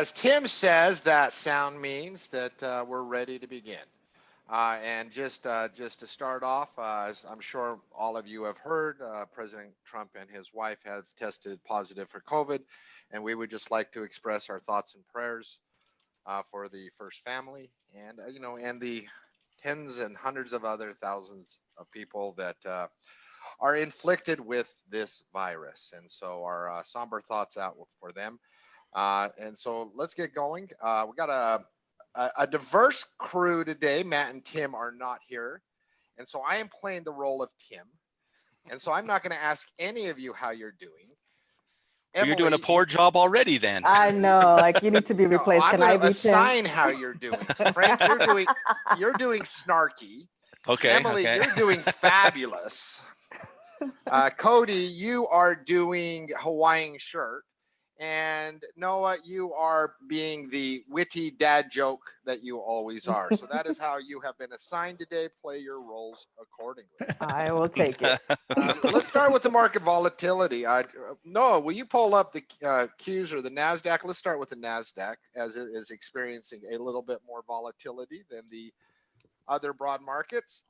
as Tim says, that sound means that we're ready to begin. And just to start off, as I'm sure all of you have heard, President Trump and his wife have tested positive for COVID, and we would just like to express our thoughts and prayers for the first family, and and the tens and hundreds of other thousands of people that are inflicted with this virus. And so our somber thoughts out for them. And so let's get going. We got a diverse crew today. Matt and Tim are not here. And so I am playing the role of Tim. And so I'm not going to ask any of you how you're doing. Emily, you're doing a poor job already then. I know, like you need to be replaced. I'm going to assign how you're doing. Frank, you're doing snarky. Okay. Emily, okay. you're doing fabulous. Cody, you are doing Hawaiian shirt. And Noah, you are being the witty dad joke that you always are. So that is how you have been assigned today. Play your roles accordingly. I will take it. Let's start with the market volatility. Noah, will you pull up the Qs or the NASDAQ? Let's start with the NASDAQ, as it is experiencing a little bit more volatility than the other broad markets.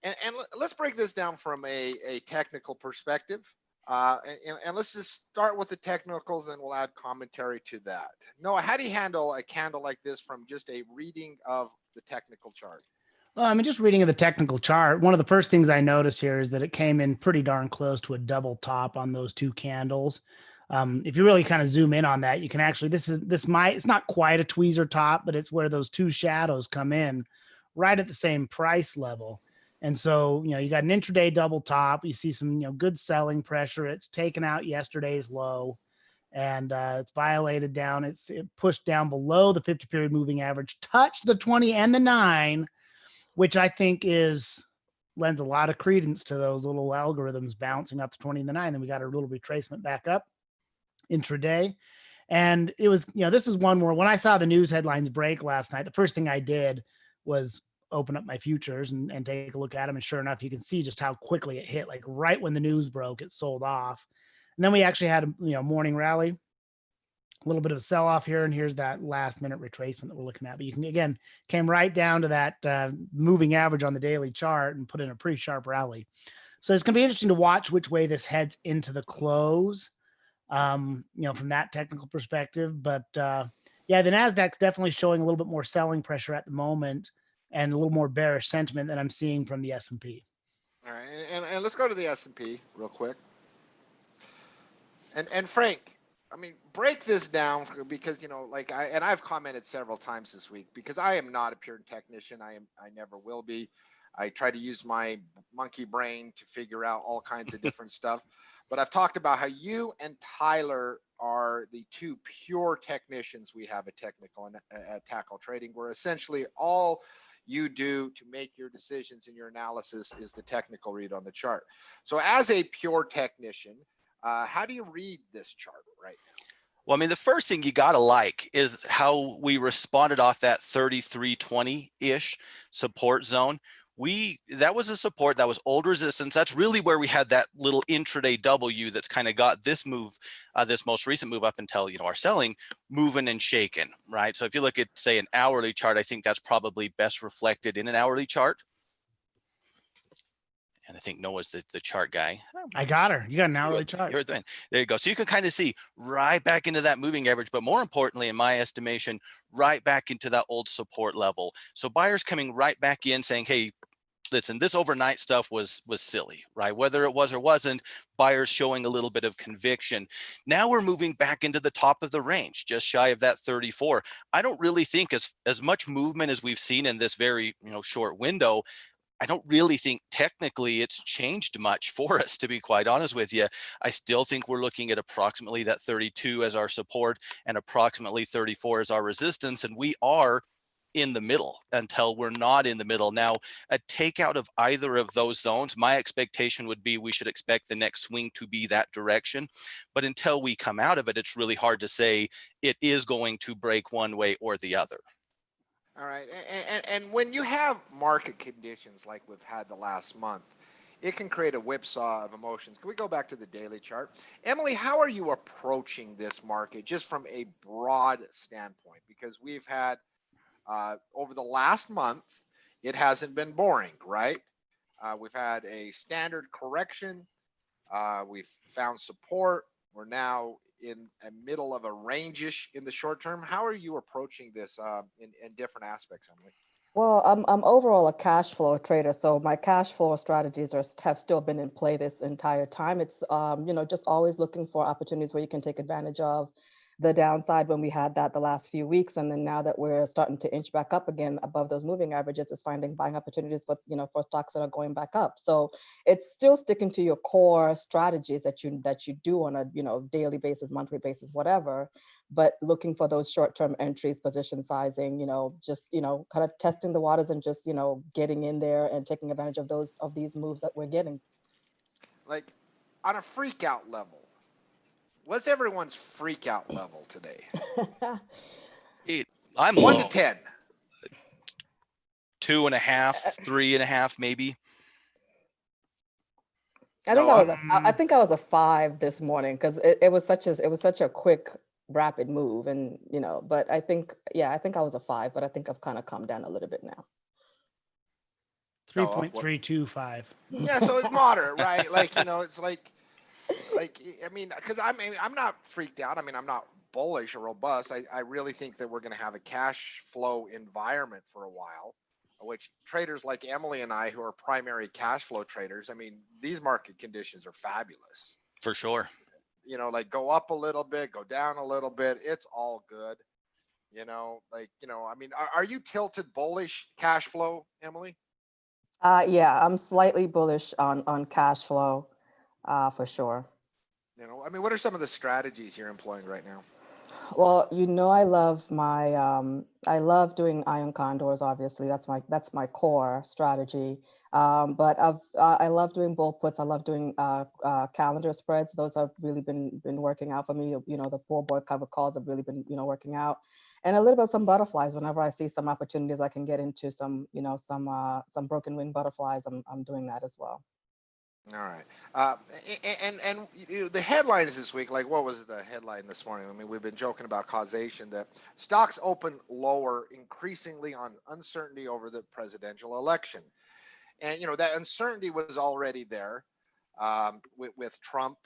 And let's break this down from a technical perspective. And let's just start with the technicals, then we'll add commentary to that. Noah, how do you handle a candle like this from just a reading of the technical chart? Well, I mean, just reading of the technical chart, one of the first things I noticed here is that it came in pretty darn close to a double top on those two candles. If you really kind of zoom in on that, you can actually, it's not quite a tweezer top, but it's where those two shadows come in right at the same price level. And so, you got an intraday double top. You see some, good selling pressure. It's taken out yesterday's low, and it's violated down. It pushed down below the 50-period moving average, touched the 20 and the 9, which I think lends a lot of credence to those little algorithms bouncing up the 20 and the 9. Then we got a little retracement back up intraday. And it was, this is one where when I saw the news headlines break last night, the first thing I did was open up my futures and take a look at them. And sure enough, you can see just how quickly it hit, like right when the news broke, it sold off. And then we actually had a morning rally, a little bit of a sell off here. And here's that last minute retracement that we're looking at. But you can, again, came right down to that moving average on the daily chart and put in a pretty sharp rally. So it's going to be interesting to watch which way this heads into the close, from that technical perspective. But yeah, the NASDAQ's definitely showing a little bit more selling pressure at the moment, and a little more bearish sentiment than I'm seeing from the S&P. All right, and let's go to the S&P real quick. And Frank, I mean, break this down, because I've commented several times this week, because I am not a pure technician. I never will be. I try to use my monkey brain to figure out all kinds of different stuff. But I've talked about how you and Tyler are the two pure technicians we have at Technical and at Tackle Trading, where essentially all you do to make your decisions and your analysis is the technical read on the chart. So as a pure technician, how do you read this chart right now? Well, I mean, the first thing you got to like is how we responded off that 3320-ish support zone. That was a support, that was old resistance. That's really where we had that little intraday W that's kind of got this move, this most recent move up until, our selling, moving and shaking, right? So if you look at, say, an hourly chart, I think that's probably best reflected in an hourly chart. And I think Noah's the chart guy. I got her. You got an hourly chart. There you go. So you can kind of see right back into that moving average, but more importantly, in my estimation, right back into that old support level. So buyers coming right back in saying, hey, listen, this overnight stuff was silly, right? Whether it was or wasn't, buyers showing a little bit of conviction. Now we're moving back into the top of the range, just shy of that 34. I don't really think as much movement as we've seen in this very short window, I don't really think technically it's changed much for us, to be quite honest with you. I still think we're looking at approximately that 32 as our support and approximately 34 as our resistance, and we are in the middle until we're not in the middle. Now, a takeout of either of those zones, my expectation would be we should expect the next swing to be that direction. But until we come out of it, it's really hard to say it is going to break one way or the other. All right. And when you have market conditions like we've had the last month, it can create a whipsaw of emotions. Can we go back to the daily chart? Emily, how are you approaching this market just from a broad standpoint? Because we've had over the last month, it hasn't been boring, right? We've had a standard correction. We've found support. We're now in the middle of a range-ish in the short term. How are you approaching this in different aspects, Emily? Well, I'm overall a cash flow trader, so my cash flow strategies have still been in play this entire time. It's just always looking for opportunities where you can take advantage of the downside when we had that the last few weeks, and then now that we're starting to inch back up again above those moving averages, is finding buying opportunities for for stocks that are going back up. So it's still sticking to your core strategies that you do on a daily basis, monthly basis, whatever, but looking for those short-term entries, position sizing, just kind of testing the waters and just getting in there and taking advantage of these moves that we're getting. Like on a freak out level, what's everyone's freak out level today? I'm 1 low. to 10. 2.5, 3.5, maybe. I think I was a 5 this morning because it was such a quick, rapid move, and but I think I was a 5, but I think I've kind of calmed down a little bit now. 3.325. Yeah, so it's moderate, right? Like it's like I mean, because I'm not freaked out. I mean, I'm not bullish or robust. I really think that we're going to have a cash flow environment for a while, which traders like Emily and I, who are primary cash flow traders, I mean, these market conditions are fabulous. For sure. Like go up a little bit, go down a little bit. It's all good. I mean, are you tilted bullish cash flow, Emily? Yeah, I'm slightly bullish on cash flow, for sure. I mean, what are some of the strategies you're employing right now? Well, I love doing iron condors. Obviously, that's my core strategy. But I love doing bull puts. I love doing calendar spreads. Those have really been working out for me. The forward cover calls have really been working out, and a little bit of some butterflies. Whenever I see some opportunities, I can get into some some broken wing butterflies. I'm doing that as well. All right. And the headlines this week, like what was the headline this morning? I mean, we've been joking about causation, that stocks open lower increasingly on uncertainty over the presidential election. And, that uncertainty was already there with Trump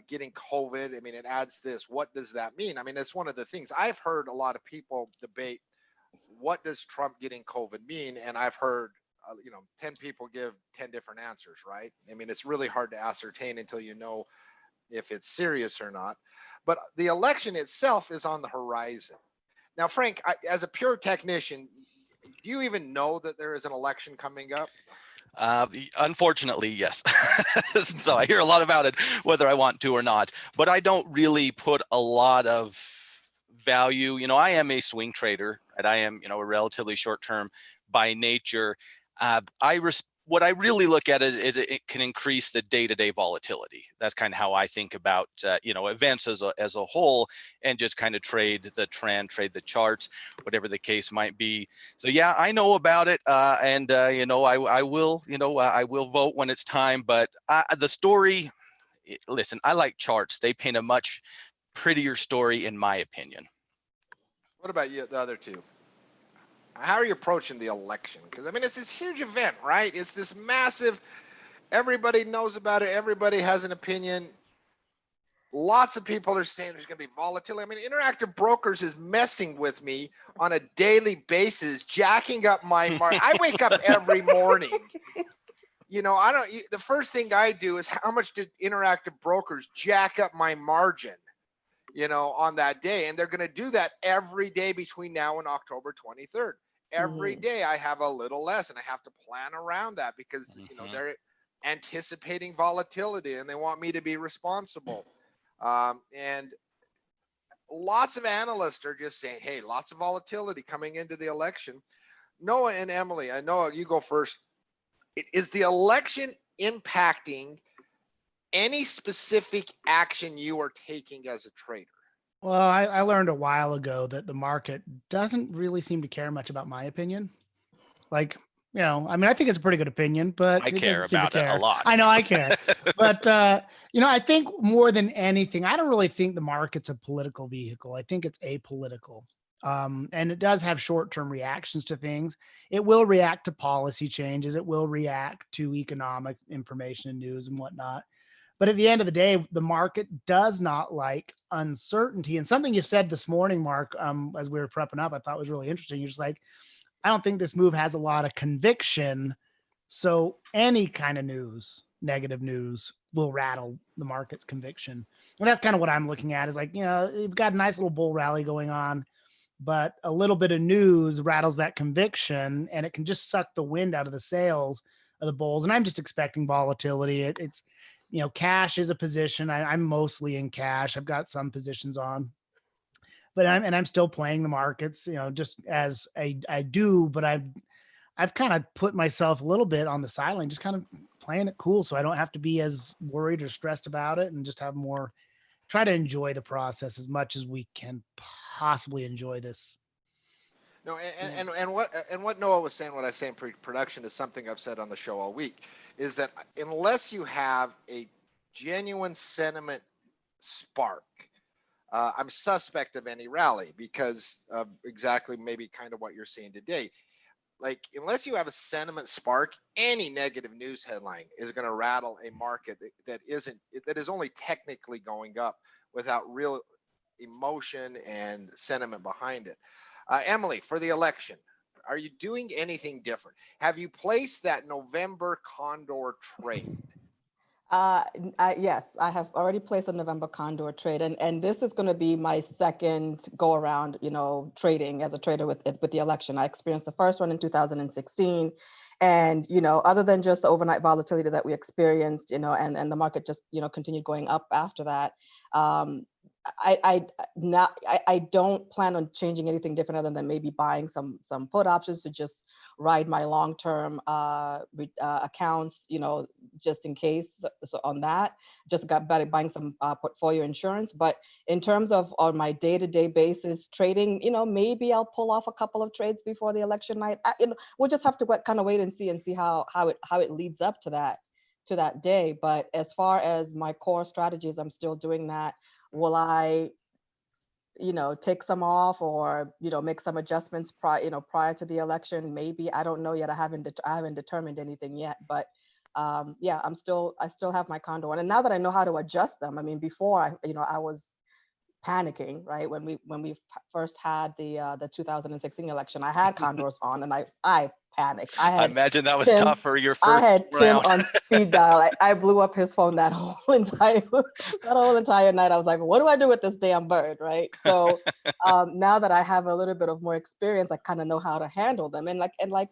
getting COVID. I mean, it adds this. What does that mean? I mean, it's one of the things I've heard a lot of people debate. What does Trump getting COVID mean? And I've heard 10 people give 10 different answers, right? I mean, it's really hard to ascertain until you know if it's serious or not. But the election itself is on the horizon. Now, Frank, as a pure technician, do you even know that there is an election coming up? Unfortunately, yes. So I hear a lot about it, whether I want to or not, but I don't really put a lot of value. I am a swing trader, and I am, a relatively short term by nature. What I really look at is it can increase the day-to-day volatility. That's kind of how I think about events as a whole, and just kind of trade the trend, trade the charts, whatever the case might be. So yeah, I know about it, and I will vote when it's time. But the story, listen, I like charts. They paint a much prettier story, in my opinion. What about you, the other two? How are you approaching the election? Because I mean, it's this huge event, right? It's this massive, everybody knows about it, everybody has an opinion. Lots of people are saying there's going to be volatility. I mean, Interactive Brokers is messing with me on a daily basis, jacking up my market. I wake up every morning. The first thing I do is, how much did Interactive Brokers jack up my margin, on that day? And they're going to do that every day between now and October 23rd. Every day I have a little less, and I have to plan around that because, they're anticipating volatility and they want me to be responsible. And lots of analysts are just saying, hey, lots of volatility coming into the election. Noah and Emily, I know you go first. Is the election impacting any specific action you are taking as a trader? Well, I learned a while ago that the market doesn't really seem to care much about my opinion. Like, You know, I mean, I think it's a pretty good opinion, but I he care doesn't seem to about it a care. lot. I know I care, but you know, I think more than anything, I don't really think the market's a political vehicle. I think it's apolitical. And it does have short-term reactions to things. It will react to policy changes. It will react to economic information and news and whatnot. But at the end of the day, the market does not like uncertainty. And something you said this morning, Mark, as we were prepping up, I thought was really interesting. You're just like, I don't think this move has a lot of conviction. So any kind of news, negative news, will rattle the market's conviction. And that's kind of what I'm looking at is like, you know, you've got a nice little bull rally going on, but a little bit of news rattles that conviction and it can just suck the wind out of the sails of the bulls. And I'm just expecting volatility. It's, you know, cash is a position. I'm mostly in cash. I've got some positions on, but I'm still playing the markets, you know, just as I do, but I've kind of put myself a little bit on the sideline, just kind of playing it cool. So I don't have to be as worried or stressed about it and just have more, try to enjoy the process as much as we can possibly enjoy this. No, and what Noah was saying, what I say in pre-production is something I've said on the show all week, is that unless you have a genuine sentiment spark, I'm suspect of any rally because of exactly maybe kind of what you're seeing today. Like, unless you have a sentiment spark, any negative news headline is going to rattle a market that is only technically going up without real emotion and sentiment behind it. Emily, for the election, are you doing anything different? Have you placed that November Condor trade? Yes, I have already placed a November Condor trade, and this is going to be my second go around, you know, trading as a trader with the election. I experienced the first one in 2016, and you know, other than just the overnight volatility that we experienced, you know, and the market just, you know, continued going up after that. I don't plan on changing anything different other than maybe buying some put options to just ride my long-term accounts, you know, just in case. So on that, just got better buying some portfolio insurance. But in terms of on my day-to-day basis trading, you know, maybe I'll pull off a couple of trades before the election night. You know, we'll just have to kind of wait and see how it leads up to that day. But as far as my core strategies, I'm still doing that. Will I, you know, take some off or, you know, make some adjustments prior to the election? Maybe. I don't know yet. I haven't determined anything yet, but yeah, I still have my Condor on. And now that I know how to adjust them, I mean, before I was panicking, right? When we first had the 2016 election, I had Condors on and I panicked. I imagine that was tough for your I first had Tim round. on speed dial. I blew up his phone that whole entire night. I was like, what do I do with this damn bird, right? So now that I have a little bit of more experience, I kind of know how to handle them. And like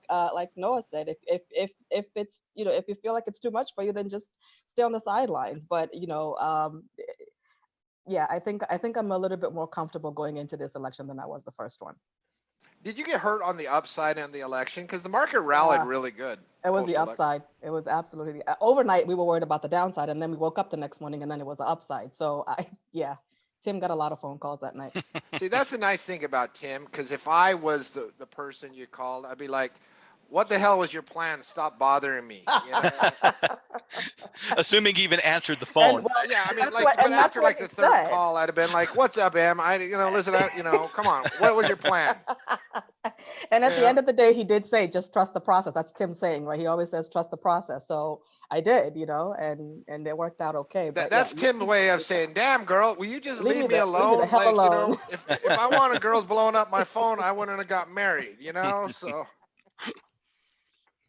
Noah said, if it's, you know, if you feel like it's too much for you, then just stay on the sidelines. But you know, yeah, I think I'm a little bit more comfortable going into this election than I was the first one. Did you get hurt on the upside in the election? Because the market rallied really good. It was the upside. It was absolutely overnight. We were worried about the downside, and then we woke up the next morning, and then it was the upside. So yeah, Tim got a lot of phone calls that night. See, that's the nice thing about Tim, because if I was the person you called, I'd be like, what the hell was your plan? Stop bothering me. You know? Assuming he even answered the phone. Well, yeah, I mean, like, but after like the third call, I'd have been like, "What's up, Em? Listen, come on, what was your plan?" And at the end of the day, he did say, "Just trust the process." That's Tim saying, right? He always says, "Trust the process." So I did, you know, and it worked out okay. But that's Tim's way of saying, "Damn, girl, will you just leave me alone? Leave me the hell alone. You know, if I wanted girls blowing up my phone, I wouldn't have got married, you know." So.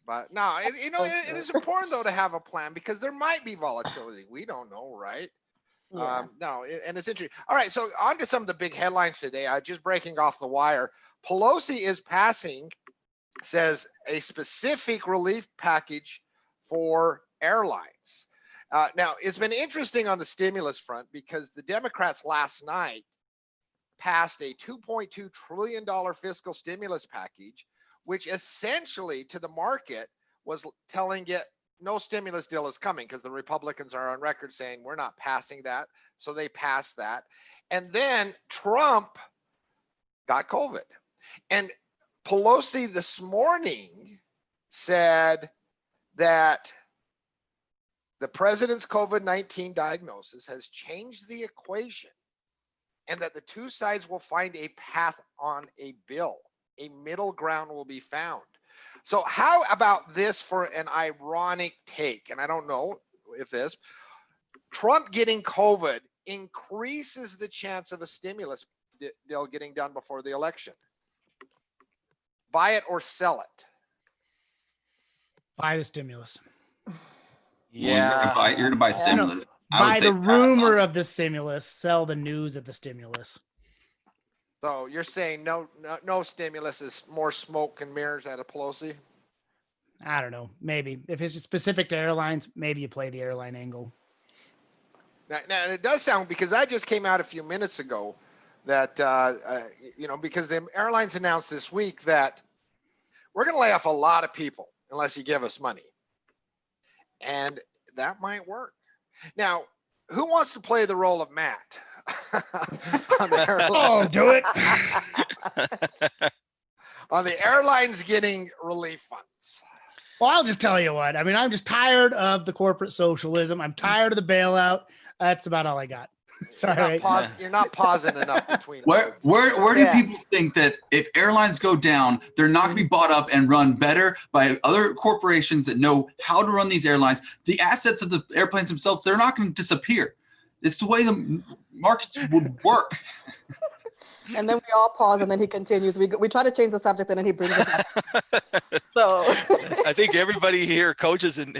But no, it is important though to have a plan because there might be volatility. We don't know, right? Yeah. And it's interesting. All right, so on to some of the big headlines today. Just breaking off the wire. Pelosi is passing, says, a specific relief package for airlines. Now, it's been interesting on the stimulus front because the Democrats last night passed a $2.2 trillion fiscal stimulus package, which essentially to the market was telling it no stimulus deal is coming because the Republicans are on record saying we're not passing that. So they passed that. And then Trump got COVID. And Pelosi this morning said that the president's COVID-19 diagnosis has changed the equation and that the two sides will find a path on a bill. A middle ground will be found. So how about this for an ironic take? And I don't know if this, Trump getting COVID increases the chance of a stimulus deal getting done before the election. Buy it or sell it. Buy the stimulus. Yeah. You're gonna buy stimulus. I would Buy say the pass rumor on. of the stimulus, sell the news of the stimulus. So you're saying no stimulus is more smoke and mirrors at a Pelosi? I don't know. Maybe if it's specific to airlines, maybe you play the airline angle. Now it does sound, because that just came out a few minutes ago, that because the airlines announced this week that we're going to lay off a lot of people unless you give us money, and that might work. Now, who wants to play the role of Matt on the airline? Oh, do it. On the airlines getting relief funds. Well, I'll just tell you what. I mean, I'm just tired of the corporate socialism. I'm tired of the bailout. That's about all I got. Sorry. You're not pausing enough between Where words. do people think that if airlines go down, they're not going to be bought up and run better by other corporations that know how to run these airlines? The assets of the airplanes themselves, they're not going to disappear. It's the way the markets would work. And then we all pause, and then he continues. We try to change the subject, and then he brings it back. So I think everybody here, coaches and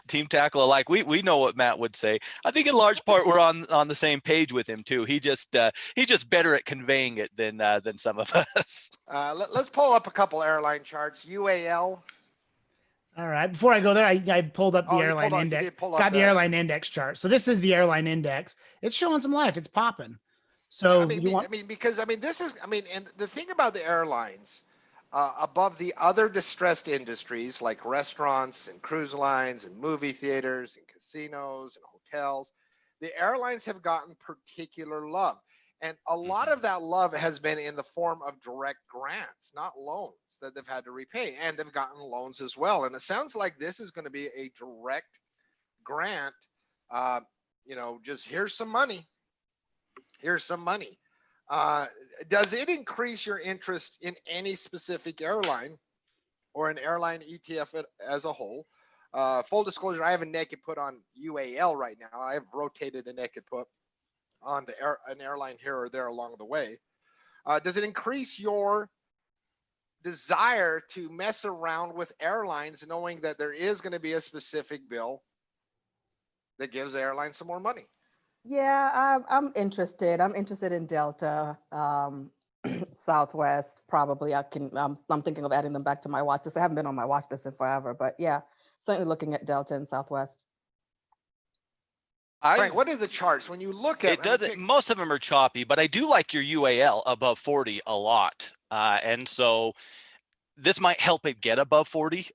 team tackle alike, we know what Matt would say. I think in large part we're on the same page with him too. He's just better at conveying it than some of us. Let's pull up a couple airline charts. UAL. All right. Before I go there, I pulled up the airline you index. did pull up Got the airline index chart. So this is the airline index. It's showing some life. It's popping. So and the thing about the airlines, above the other distressed industries like restaurants and cruise lines and movie theaters and casinos and hotels, the airlines have gotten particular love. And a lot of that love has been in the form of direct grants, not loans that they've had to repay. And they've gotten loans as well. And it sounds like this is going to be a direct grant. Just here's some money. Here's some money. Does it increase your interest in any specific airline or an airline ETF as a whole? Full disclosure, I have a naked put on UAL right now. I have rotated a naked put on an airline here or there along the way. Does it increase your desire to mess around with airlines, knowing that there is going to be a specific bill that gives the airline some more money? yeah, I'm interested. I'm interested in Delta, Southwest. Probably I'm thinking of adding them back to my watch list. I haven't been on my watch list in forever, but yeah, certainly looking at Delta and Southwest. Frank, what are the charts when you look at it? Doesn't most of them are choppy, but I do like your UAL above 40 a lot, and so this might help it get above 40.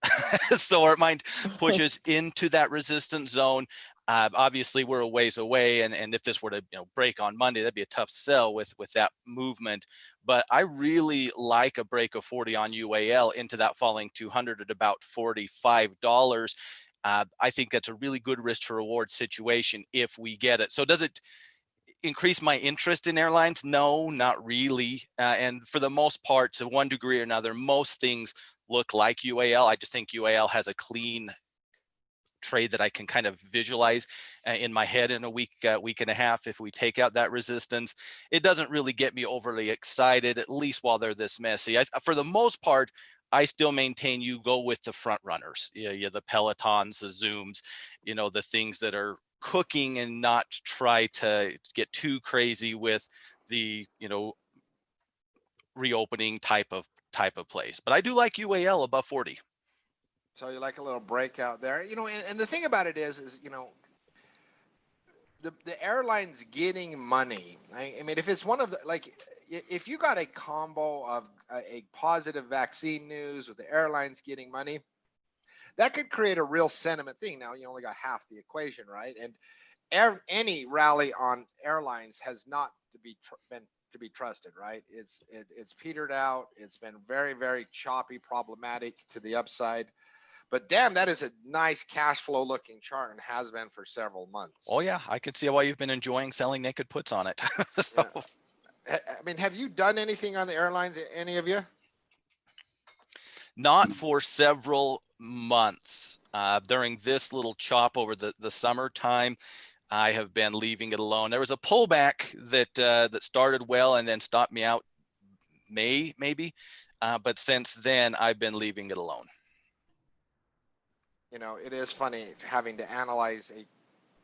So it might push us into that resistance zone. Obviously we're a ways away, and if this were to break on Monday, that'd be a tough sell with that movement. But I really like a break of 40 on UAL into that falling 200 at about $45. I think that's a really good risk to reward situation if we get it. So does it increase my interest in airlines? No, not really. And for the most part, to one degree or another, most things look like UAL. I just think UAL has a clean trade that I can kind of visualize in my head in a week and a half. If we take out that resistance, it doesn't really get me overly excited, at least while they're this messy. For the most part, I still maintain you go with the front runners, the Pelotons, the Zooms, the things that are cooking, and not try to get too crazy with the reopening type of plays. But I do like UAL above 40. So you like a little breakout there, and the thing about it is the airlines getting money. I mean, if it's one of the, if you got a combo of a positive vaccine news with the airlines getting money, that could create a real sentiment thing. Now you only got half the equation, right? And any rally on airlines has not been to be trusted, right? It's petered out. It's been very, very choppy, problematic to the upside. But damn, that is a nice cash flow looking chart and has been for several months. Oh yeah, I can see why you've been enjoying selling naked puts on it. So, I mean, have you done anything on the airlines, any of you? not for several months. During this little chop over the summertime, I have been leaving it alone. There was a pullback that started well and then stopped me out maybe. But since then, I've been leaving it alone. You know, it is funny having to analyze a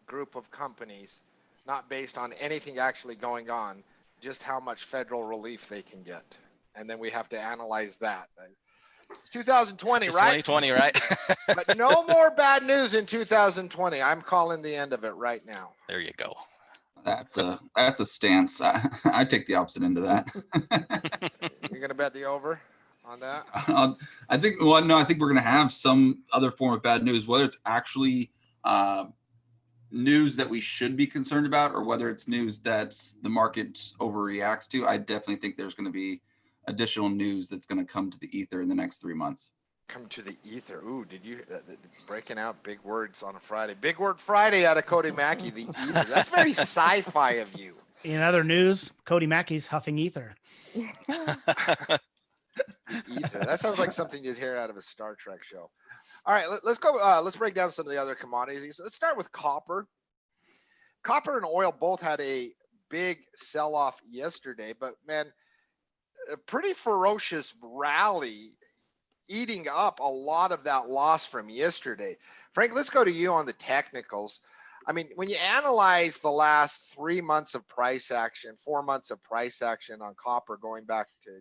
group of companies, not based on anything actually going on, just how much federal relief they can get. And then we have to analyze that. It's 2020, It's right? 2020, right? But no more bad news in 2020. I'm calling the end of it right now. There you go. That's a stance. I take the opposite end of that. You're going to bet the over on that? I think, well, no, I think we're going to have some other form of bad news, whether it's actually news that we should be concerned about or whether it's news that the market overreacts to. I definitely think there's going to be additional news that's going to come to the ether in the next 3 months. Come to the ether. Ooh, did you breaking out big words on a Friday? Big word Friday out of Cody Mackey. The ether. That's very sci-fi of you. In other news, Cody Mackey's huffing ether. The ether. That sounds like something you'd hear out of a Star Trek show. All right, let's go. Let's break down some of the other commodities. Let's start with copper. Copper and oil both had a big sell-off yesterday, but man, a pretty ferocious rally, eating up a lot of that loss from yesterday. Frank, let's go to you on the technicals. I mean, when you analyze the last 3 months of price action, 4 months of price action on copper going back to,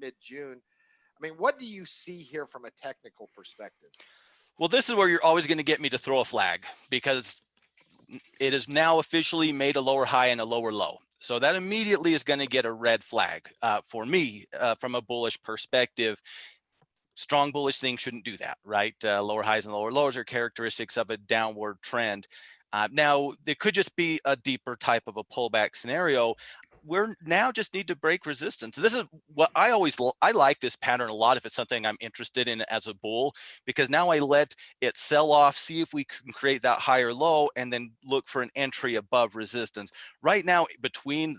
mid-June, I mean, what do you see here from a technical perspective? Well, this is where you're always going to get me to throw a flag because it is now officially made a lower high and a lower low. So that immediately is going to get a red flag for me from a bullish perspective. Strong bullish things shouldn't do that, right? Lower highs and lower lows are characteristics of a downward trend. Now, there could just be a deeper type of a pullback scenario. We're now just need to break resistance. This is what I like this pattern a lot if it's something I'm interested in as a bull, because now I let it sell off, see if we can create that higher low, and then look for an entry above resistance. Right now, between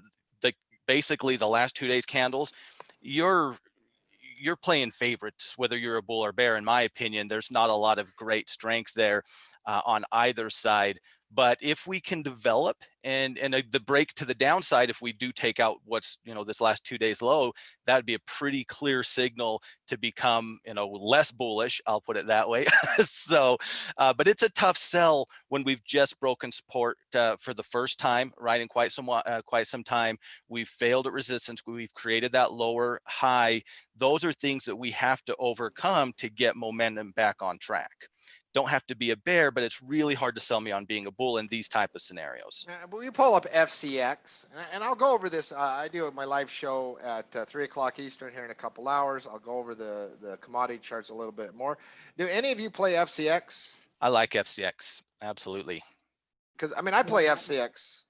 basically the last 2 days candles, you're playing favorites, whether you're a bull or bear. In my opinion, there's not a lot of great strength there on either side. But if we can develop and the break to the downside, if we do take out what's, this last 2 days low, that'd be a pretty clear signal to become, less bullish. I'll put it that way. So, but it's a tough sell when we've just broken support for the first time, right? In quite some time, we've failed at resistance. We've created that lower high. Those are things that we have to overcome to get momentum back on track. Don't have to be a bear, but it's really hard to sell me on being a bull in these type of scenarios. But we pull up FCX, and I'll go over this. I do my live show at 3 o'clock Eastern here in a couple hours. I'll go over the commodity charts a little bit more. Do any of you play FCX? I like FCX, absolutely. Because I play FCX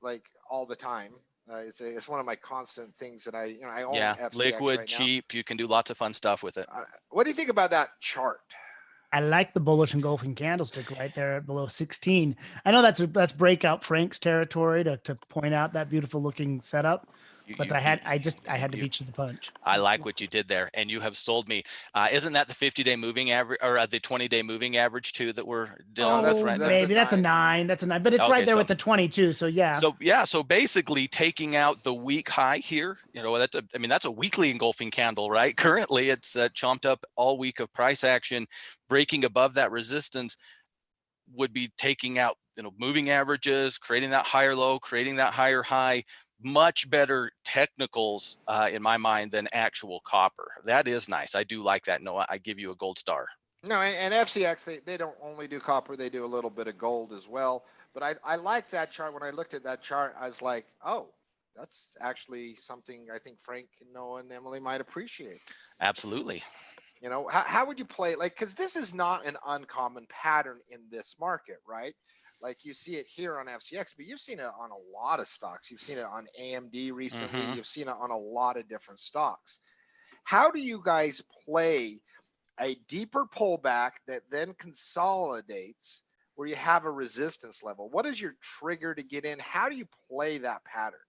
like all the time. It's one of my constant things that I own. Yeah, FCX liquid, right cheap. You can do lots of fun stuff with it. What do you think about that chart? I like the bullish engulfing candlestick right there at below 16. I know that's breakout Frank's territory to point out that beautiful looking setup. But I had to beat you to the punch. I like what you did there, and you have sold me. Isn't that the 50-day moving average or the 20-day moving average too that we're dealing with right now? Maybe that's a 9. That's a 9, but it's right there with the 22. So yeah. So basically taking out the week high here, that's a weekly engulfing candle, right? Currently, it's chomped up all week of price action. Breaking above that resistance would be taking out moving averages, creating that higher low, creating that higher high. Much better technicals in my mind than actual copper. That is nice. I do like that, Noah. I give you a gold star. No, and FCX, they don't only do copper, they do a little bit of gold as well. But I like that chart. When I looked at that chart, I was like, oh, that's actually something I think Frank, Noah, and Emily might appreciate. Absolutely. How would you play it? Like, because this is not an uncommon pattern in this market, right? Like you see it here on FCX, but you've seen it on a lot of stocks. You've seen it on AMD recently. You've seen it on a lot of different stocks. How do you guys play a deeper pullback that then consolidates where you have a resistance level. What is your trigger to get in? How do you play that pattern?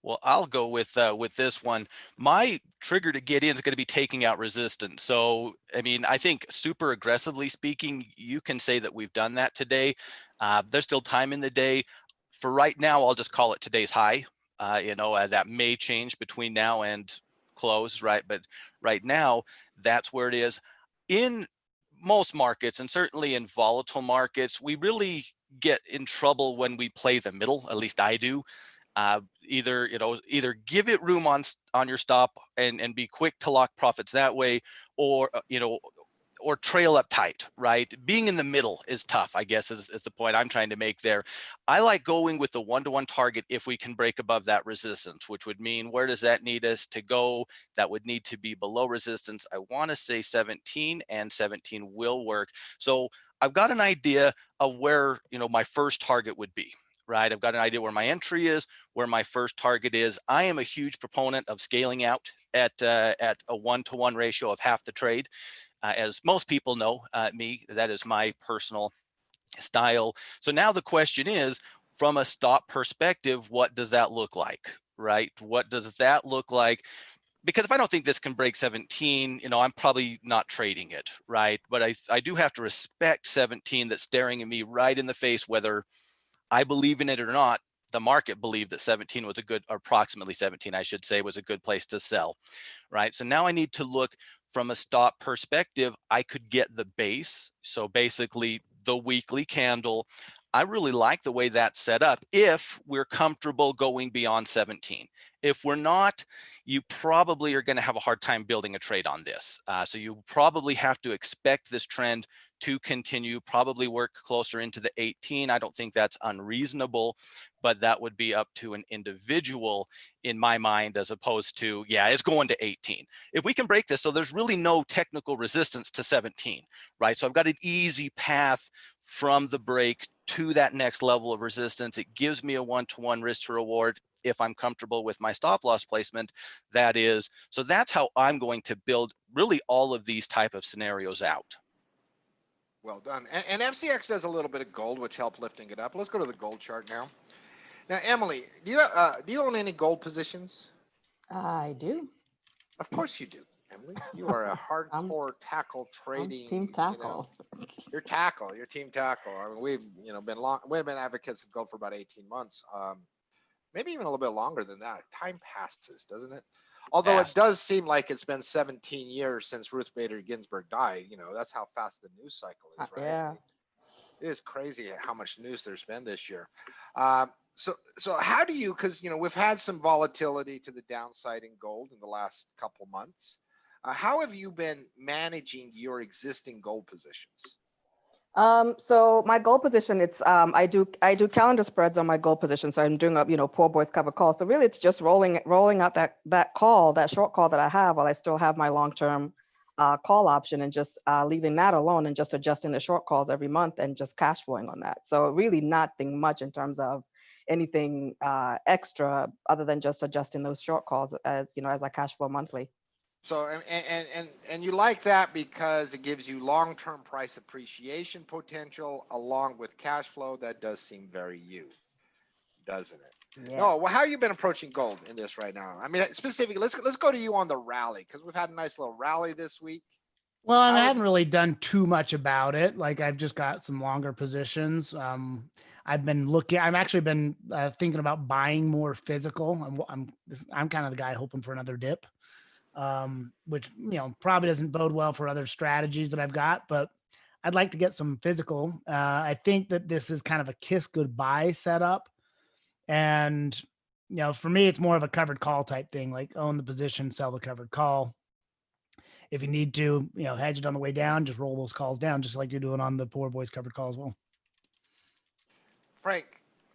Well, I'll go with this one. My trigger to get in is going to be taking out resistance. So, I mean, I think super aggressively speaking, you can say that we've done that today. There's still time in the day. For right now, I'll just call it today's high. That may change between now and close, right? But right now, that's where it is. In most markets, and certainly in volatile markets, we really get in trouble when we play the middle. At least I do. Either give it room on your stop and be quick to lock profits that way, or or trail up tight, right? Being in the middle is tough, I guess, is the point I'm trying to make there. I like going with the one-to-one target if we can break above that resistance, which would mean, where does that need us to go? That would need to be below resistance. I want to say 17, and 17 will work. So I've got an idea of where, my first target would be. Right, I've got an idea where my entry is, where my first target is. I am a huge proponent of scaling out at a one-to-one ratio of half the trade. As most people know me, that is my personal style. So now the question is, from a stop perspective, what does that look like, right? What does that look like? Because if I don't think this can break 17, I'm probably not trading it, right? But I do have to respect 17 that's staring at me right in the face, whether I believe in it or not. The market believed that 17 was a good, or approximately 17, I should say, was a good place to sell, right? So now I need to look from a stop perspective. I could get the base. So basically the weekly candle. I really like the way that's set up if we're comfortable going beyond 17. If we're not, you probably are going to have a hard time building a trade on this. So you probably have to expect this trend to continue, probably work closer into the 18. I don't think that's unreasonable, but that would be up to an individual in my mind, as opposed to, yeah, it's going to 18. If we can break this, so there's really no technical resistance to 17, right? So I've got an easy path from the break to that next level of resistance. It gives me a one-to-one risk to reward if I'm comfortable with my stop loss placement, that is. So that's how I'm going to build really all of these type of scenarios out. Well done. And FCX does a little bit of gold, which helped lifting it up. Let's go to the gold chart now. Now, Emily, do you own any gold positions? I do. Of course you do, Emily. You are a hardcore tackle I'm trading. team tackle. You're team tackle. I mean, we've been advocates of gold for about 18 months. Maybe even a little bit longer than that. Time passes, doesn't it? Although it does seem like it's been 17 years since Ruth Bader Ginsburg died. That's how fast the news cycle is, right? Yeah. It is crazy how much news there's been this year. So how do you, because we've had some volatility to the downside in gold in the last couple months. How have you been managing your existing gold positions? So my goal position, it's I do calendar spreads on my goal position. So I'm doing a poor boys cover call. So really, it's just rolling out that short call that I have while I still have my long term call option, and just leaving that alone and just adjusting the short calls every month and just cash flowing on that. So really nothing much in terms of anything extra other than just adjusting those short calls as I cash flow monthly. So and you like that because it gives you long-term price appreciation potential along with cash flow. That does seem very you, doesn't it? Yeah. No, well, how have you been approaching gold in this right now? I mean, specifically, let's go to you on the rally, because we've had a nice little rally this week. Well, and I haven't really done too much about it. Like, I've just got some longer positions. I've actually been thinking about buying more physical. I'm kind of the guy hoping for another dip, which, probably doesn't bode well for other strategies that I've got, but I'd like to get some physical. I think that this is kind of a kiss goodbye setup. And, for me, it's more of a covered call type thing, like own the position, sell the covered call. If you need to, hedge it on the way down, just roll those calls down, just like you're doing on the poor boys covered call as well. Frank,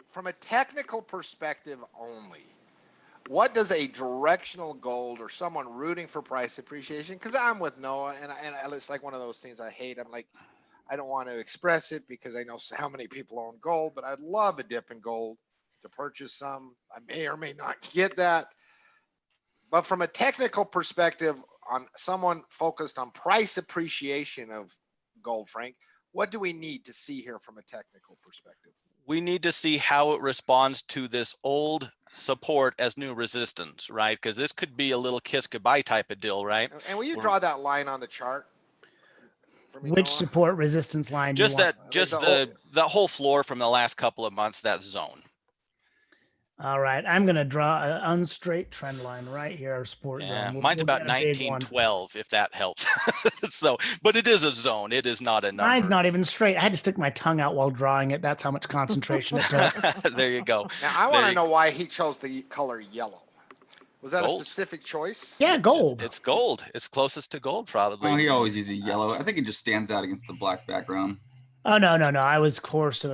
from a technical perspective only, what does a directional gold or someone rooting for price appreciation? Because I'm with Noah, and it's like one of those things I hate. I'm like, I don't want to express it because I know how many people own gold, but I'd love a dip in gold to purchase some. I may or may not get that. But from a technical perspective, on someone focused on price appreciation of gold, Frank, what do we need to see here from a technical perspective? We need to see how it responds to this old support as new resistance, right? Because this could be a little kiss goodbye type of deal, right? And will you draw that line on the chart for me, Which Noah? support resistance line do you Just want? the whole floor from the last couple of months, that zone. All right, I'm going to draw an unstraight trend line right here, our support Yeah, zone. mine's about get a big one. 1912, if that helps. So, but it is a zone. It is not a number. Mine's not even straight. I had to stick my tongue out while drawing it. That's how much concentration it took. There you go. Now, I want to know why he chose the color yellow. Was that Gold. a specific choice? Yeah, gold. It's gold. It's closest to gold, probably. Oh, he always uses yellow. I think it just stands out against the black background. Oh, no. I was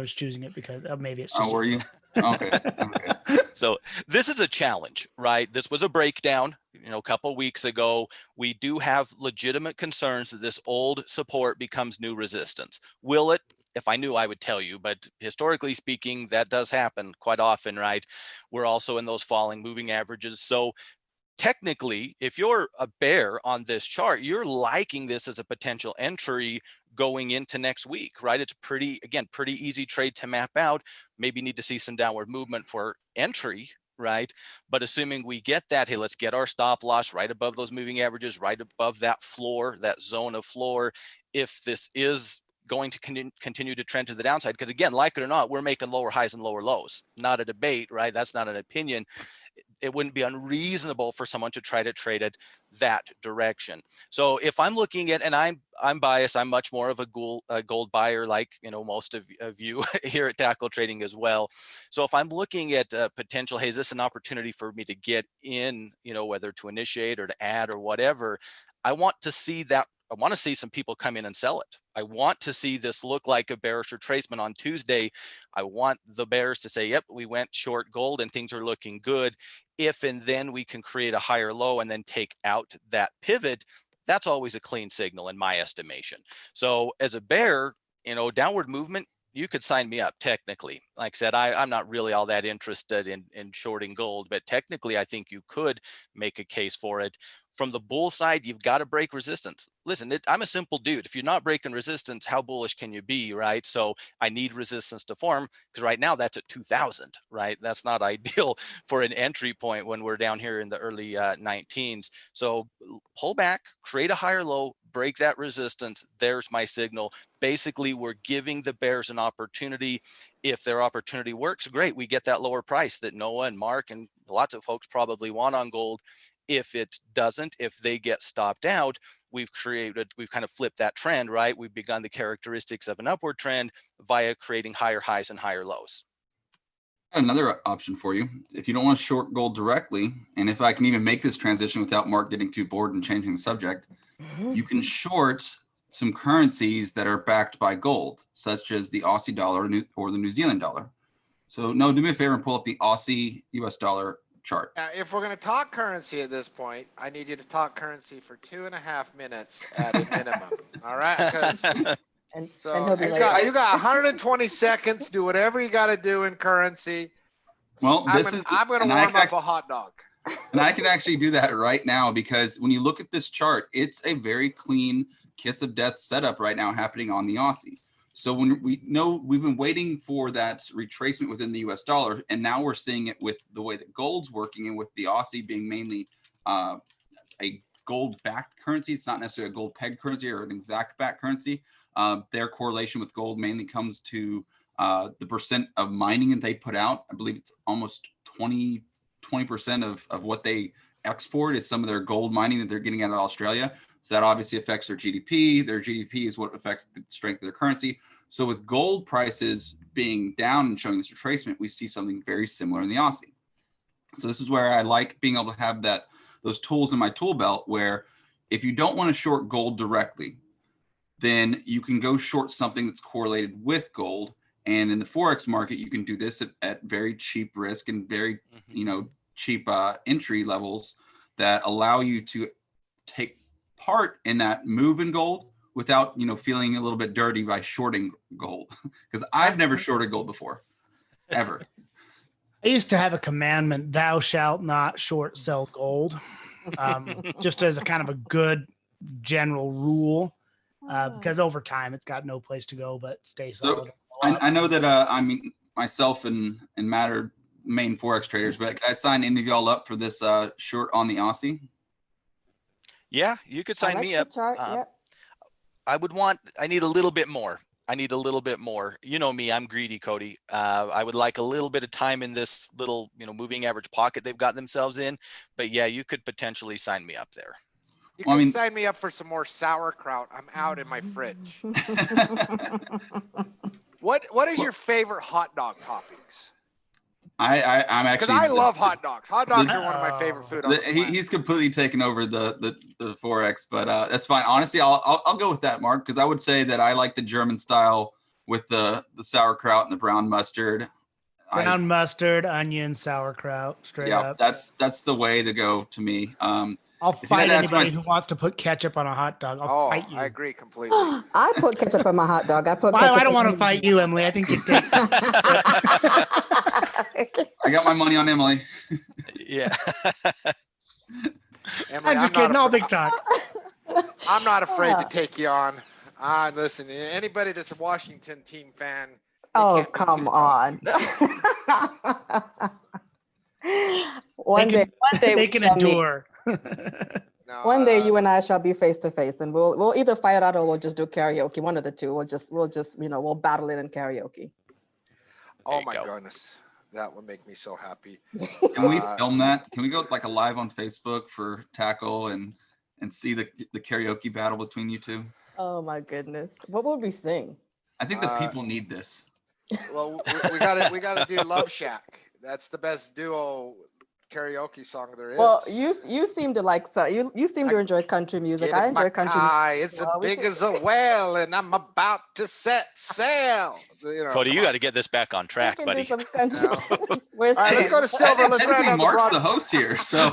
choosing it because maybe it's just. Oh, were you? Okay. Okay. So this is a challenge, right? This was a breakdown, a couple of weeks ago. We do have legitimate concerns that this old support becomes new resistance. Will it? If I knew, I would tell you, but historically speaking, that does happen quite often, right? We're also in those falling moving averages. So technically, if you're a bear on this chart, you're liking this as a potential entry going into next week, right? It's pretty easy trade to map out. Maybe need to see some downward movement for entry, right? But assuming we get that, hey, let's get our stop loss right above those moving averages, right above that floor, that zone of floor. If this is going to continue to trend to the downside, because again, like it or not, we're making lower highs and lower lows. Not a debate, right? That's not an opinion. It wouldn't be unreasonable for someone to try to trade it that direction. So if I'm looking at, and I'm biased, I'm much more of a gold buyer, like most of you here at Tackle Trading as well. So if I'm looking at potential, hey, is this an opportunity for me to get in, whether to initiate or to add or whatever, I want to see that. I want to see some people come in and sell it. I want to see this look like a bearish retracement on Tuesday. I want the bears to say, yep, we went short gold and things are looking good. If and then we can create a higher low and then take out that pivot, that's always a clean signal in my estimation. So as a bear, downward movement, you could sign me up technically. Like I said, I'm not really all that interested in shorting gold, but technically I think you could make a case for it. From the bull side, you've got to break resistance. Listen, I'm a simple dude. If you're not breaking resistance, how bullish can you be, right? So I need resistance to form, because right now that's at 2000, right? That's not ideal for an entry point when we're down here in the early 19s. So pull back, create a higher low, break that resistance. There's my signal. Basically, we're giving the bears an opportunity. If their opportunity works, great. We get that lower price that Noah and Mark and lots of folks probably want on gold. If it doesn't, if they get stopped out, we've kind of flipped that trend, right? We've begun the characteristics of an upward trend via creating higher highs and higher lows. Another option for you, if you don't want to short gold directly, and if I can even make this transition without Mark getting too bored and changing the subject, you can short some currencies that are backed by gold, such as the Aussie dollar or the New Zealand dollar. So no, do me a favor and pull up the Aussie US dollar chart. If we're going to talk currency at this point, I need you to talk currency for 2.5 minutes at a minimum. All right? And So he'll be you late. got 120 seconds. Do whatever you got to do in currency. Well, I'm going to warm up a hot dog. And I can actually do that right now, because when you look at this chart, it's a very clean kiss of death setup right now happening on the Aussie. So when we know we've been waiting for that retracement within the US dollar, and now we're seeing it with the way that gold's working, and with the Aussie being mainly a gold backed currency. It's not necessarily a gold pegged currency or an exact backed currency. Their correlation with gold mainly comes to the percent of mining that they put out. I believe it's almost 20% of what they export is some of their gold mining that they're getting out of Australia. So that obviously affects their GDP. Their GDP is what affects the strength of their currency. So with gold prices being down and showing this retracement, we see something very similar in the Aussie. So this is where I like being able to have those tools in my tool belt, where if you don't want to short gold directly, then you can go short something that's correlated with gold. And in the Forex market, you can do this at very cheap risk and very, cheap entry levels that allow you to take part in that move in gold without, feeling a little bit dirty by shorting gold. Because I've never shorted gold before, ever. I used to have a commandment, thou shalt not short sell gold. Just as a kind of a good general rule, because over time it's got no place to go but stay solid. I know that I mean myself and Matt are main Forex traders, but can I sign any of y'all up for this short on the Aussie? Yeah, you could sign me up. Chart, yep. I need a little bit more. You know me, I'm greedy, Cody. I would like a little bit of time in this little, moving average pocket they've got themselves in. But yeah, you could potentially sign me up there. You can sign me up for some more sauerkraut. I'm out in my fridge. What is your favorite hot dog toppings? I'm actually, because I love hot dogs. Hot dogs are one of my favorite food. On the planet. He's completely taken over the Forex, but that's fine. Honestly, I'll go with that, Mark, because I would say that I like the German style with the sauerkraut and the brown mustard. Brown mustard, onion, sauerkraut, straight up. That's the way to go to me. I'll fight anybody who wants to put ketchup on a hot dog. I'll fight you. I agree completely. I put ketchup on my hot dog. I don't want to fight you, Emily. I think you take. I got my money on Emily. Yeah. Emily, I'm just kidding. All big talk. I'm not afraid to take you on. Listen, anybody that's a Washington team fan. Oh, come on. One day they can endure. No, one day you and I shall be face to face, and we'll either fight it out or we'll just do karaoke. One of the two. We'll just we'll battle it in karaoke. Oh my goodness, that would make me so happy. Can we film that? Can we go like a live on Facebook for Tackle and see the karaoke battle between you two? Oh my goodness, what would we sing? I think the people need this. Well, we gotta do Love Shack. That's the best duo karaoke song there is. Well, you seem to like you seem to enjoy country music. I enjoy country music. It's as big as a whale, and I'm about to set sail. Cody, you got to get this back on track, buddy. Do some country. All right, let's go to Silver. Let's round out Mark's the host here, so.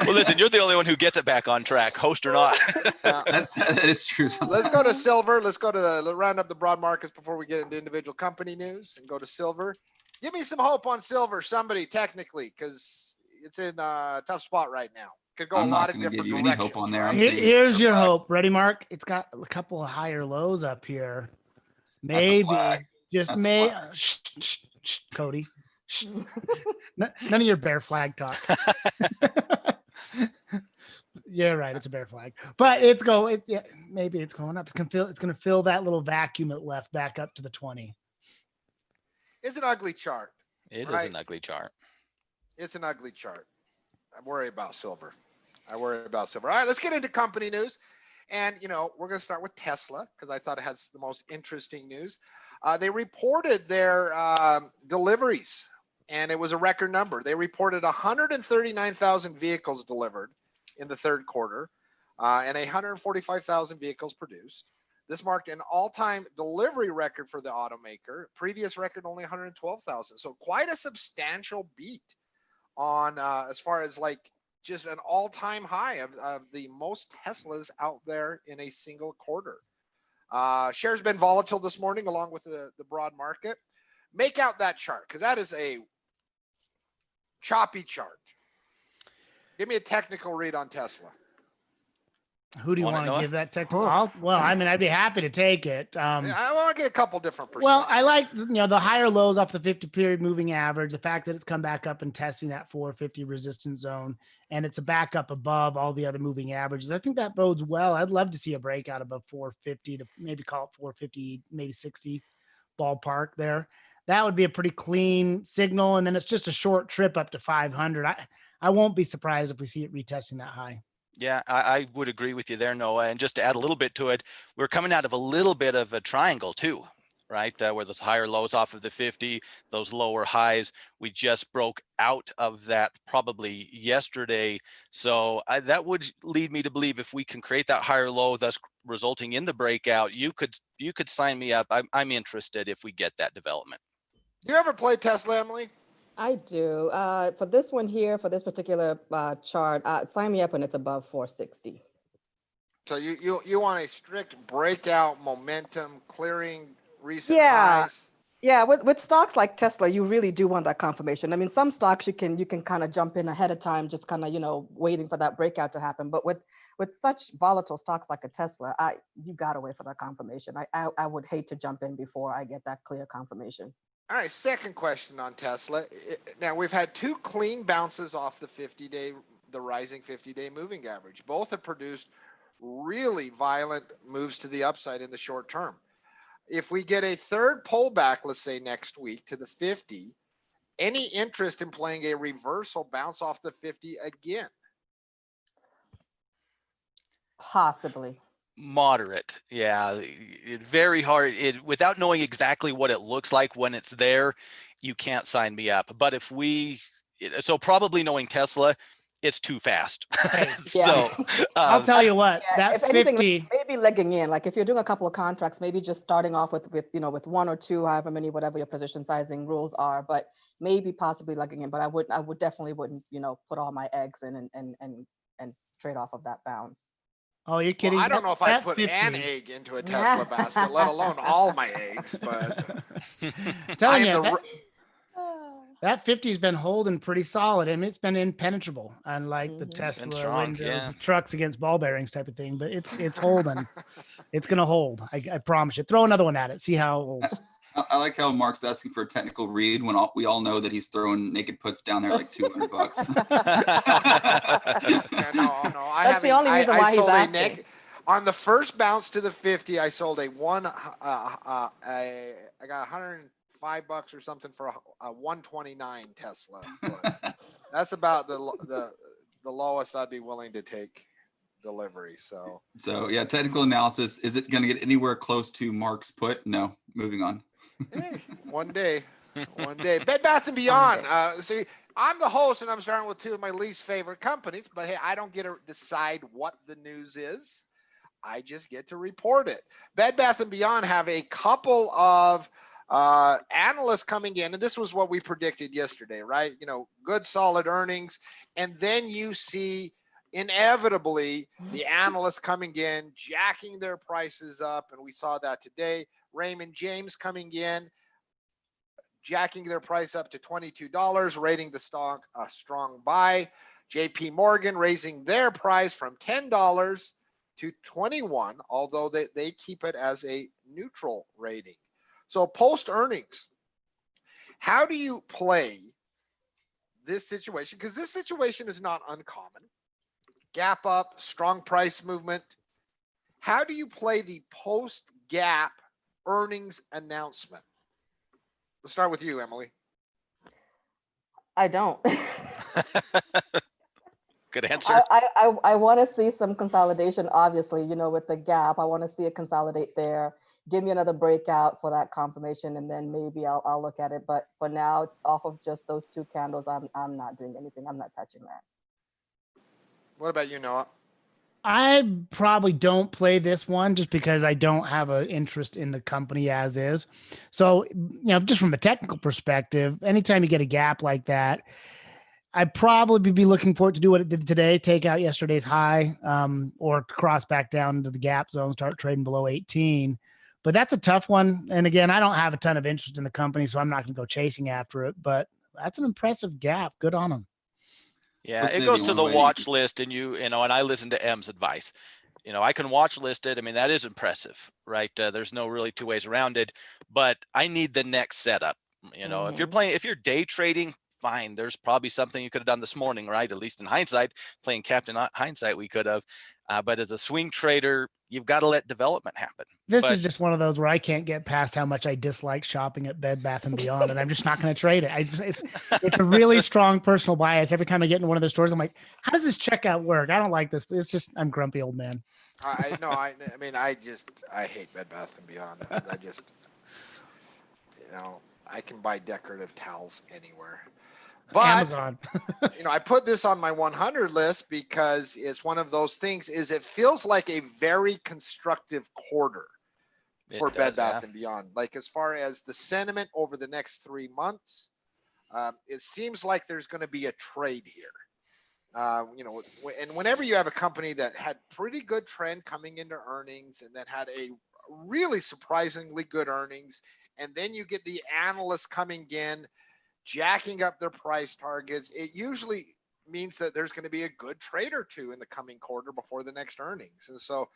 Well, listen, you're the only one who gets it back on track, host or not. That is true. Let's go to Silver. Let's go to round up the broad markets before we get into individual company news and go to Silver. Give me some hope on Silver, somebody, technically, because it's in a tough spot right now. Could go a lot of different directions. Any hope on there. Right? Here's your hope. Ready, Mark? It's got a couple of higher lows up here. Maybe. Just may. Shh, Cody. Shh. None of your bear flag talk. Yeah, right. It's a bear flag, but maybe it's going up. It's gonna fill that little vacuum it left back up to the 20. It's an ugly chart. It is an ugly chart. It's an ugly chart. I worry about Silver. All right, let's get into company news. And, we're going to start with Tesla because I thought it has the most interesting news. They reported their deliveries, and it was a record number. They reported 139,000 vehicles delivered in the third quarter and 145,000 vehicles produced. This marked an all-time delivery record for the automaker. Previous record only 112,000. So quite a substantial beat on as far as just an all-time high of the most Teslas out there in a single quarter. Shares been volatile this morning along with the broad market. Make out that chart because that is a choppy chart. Give me a technical read on Tesla. Who do you want to give that technical? I'd be happy to take it. I want to get a couple different perspectives. Well, I like the higher lows off the 50-period moving average. The fact that it's come back up and testing that 450 resistance zone, and it's a back up above all the other moving averages. I think that bodes well. I'd love to see a breakout above 450 to maybe call it 450, maybe 60 ballpark there. That would be a pretty clean signal, and then it's just a short trip up to 500. I won't be surprised if we see it retesting that high. Yeah, I would agree with you there, Noah. And just to add a little bit to it, we're coming out of a little bit of a triangle too, right? Where those higher lows off of the 50, those lower highs, we just broke out of that probably yesterday. So that would lead me to believe if we can create that higher low, thus resulting in the breakout, you could sign me up. I'm interested if we get that development. Do you ever play Tesla, Emily? I do. For this one here, for this particular chart, sign me up when it's above 460. So you want a strict breakout momentum, clearing recent highs? Yeah, with stocks like Tesla, you really do want that confirmation. I mean, some stocks you can kind of jump in ahead of time, just kind of, waiting for that breakout to happen. But with such volatile stocks like a Tesla, you gotta wait for that confirmation. I would hate to jump in before I get that clear confirmation. All right, second question on Tesla. Now we've had two clean bounces off the rising 50-day moving average. Both have produced really violent moves to the upside in the short term. If we get a third pullback, let's say next week to the 50, any interest in playing a reversal bounce off the 50 again? Possibly. Moderate. Yeah. Very hard. Without knowing exactly what it looks like when it's there, you can't sign me up. But so probably knowing Tesla, it's too fast. Hey, So I'll tell you what, Yeah, that if anything, 50, maybe legging in. Like if you're doing a couple of contracts, maybe just starting off with one or two, however many, whatever your position sizing rules are. But maybe possibly legging in. But I would definitely wouldn't put all my eggs in and trade off of that bounce. oh, you're kidding. Well, I don't know if I that put 50, an egg into a Tesla basket, let alone all my eggs. But telling I am you, the that 50 has been holding pretty solid. I mean, it's been impenetrable, unlike the Mhm. Tesla strong, Windows yeah. trucks against ball bearings type of thing. But it's holding. It's gonna hold. I promise you. Throw another one at it. See how it holds. I like how Mark's asking for a technical read when we all know that he's throwing naked puts down there like $200. Yeah, no. That's the only reason why he's sold asking. on the first bounce to the 50. I sold I got $105 or something for a 129 Tesla. But that's about the lowest I'd be willing to take delivery. So Yeah, technical analysis. Is it going to get anywhere close to Mark's put? No. Moving on. hey, one day. Bed Bath and Beyond. See, I'm the host, and I'm starting with two of my least favorite companies. But hey, I don't get to decide what the news is. I just get to report it. Bed Bath and Beyond have a couple of analysts coming in, and this was what we predicted yesterday, right? Good solid earnings, and then you see inevitably the analysts coming in, jacking their prices up, and we saw that today. Raymond James coming in, jacking their price up to $22, rating the stock a strong buy. JP Morgan raising their price from $10 to $21, although they keep it as a neutral rating. So post earnings, how do you play this situation? Because this situation is not uncommon. Gap up, strong price movement. How do you play the post gap earnings announcement? Let's start with you, Emily. I don't. Good answer. I want to see some consolidation, obviously, with the gap. I want to see it consolidate there. Give me another breakout for that confirmation, and then maybe I'll look at it. But for now, off of just those two candles, I'm not doing anything. I'm not touching that. What about you, Noah? I probably don't play this one just because I don't have an interest in the company as is. So, just from a technical perspective, anytime you get a gap like that, I'd probably be looking for it to do what it did today, take out yesterday's high, or cross back down into the gap zone, start trading below 18. But that's a tough one. And again, I don't have a ton of interest in the company, so I'm not going to go chasing after it. But that's an impressive gap. Good on them. Yeah, What's it the goes to only the way you watch can- list, and and I listen to M's advice. I can watch list it. I mean, that is impressive, right? There's no really two ways around it, but I need the next setup. If you're day trading, fine. There's probably something you could have done this morning, right? At least in hindsight, playing Captain Hindsight, we could have. But as a swing trader, you've got to let development happen. This is just one of those where I can't get past how much I dislike shopping at Bed Bath and Beyond, and I'm just not going to trade it. It's a really strong personal bias. Every time I get into one of their stores, I'm like, how does this checkout work? I don't like this. It's just, I'm grumpy old man. I hate Bed Bath and Beyond. I just, I can buy decorative towels anywhere. But Amazon. I put this on my 100 list because it's one of those things. It feels like a very constructive quarter for Bed Bath and Beyond. Like as far as the sentiment over the next 3 months, it seems like there's going to be a trade here. And whenever you have a company that had pretty good trend coming into earnings and then had a really surprisingly good earnings, and then you get the analysts coming in, jacking up their price targets, it usually means that there's going to be a good trade or two in the coming quarter before the next earnings. And so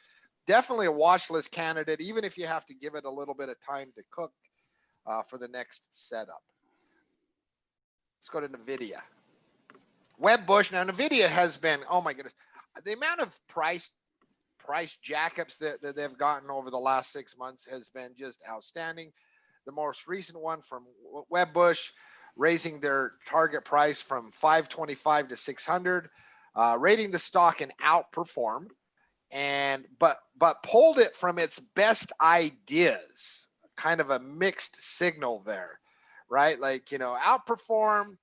definitely a watch list candidate, even if you have to give it a little bit of time to cook for the next setup. Let's go to NVIDIA. Wedbush. Now, NVIDIA has been, oh my goodness, the amount of price jackups that they've gotten over the last 6 months has been just outstanding. The most recent one from Wedbush, raising their target price from 525 to 600, rating the stock an outperform, but pulled it from its best ideas. Kind of a mixed signal there, right? Like, you know, outperform,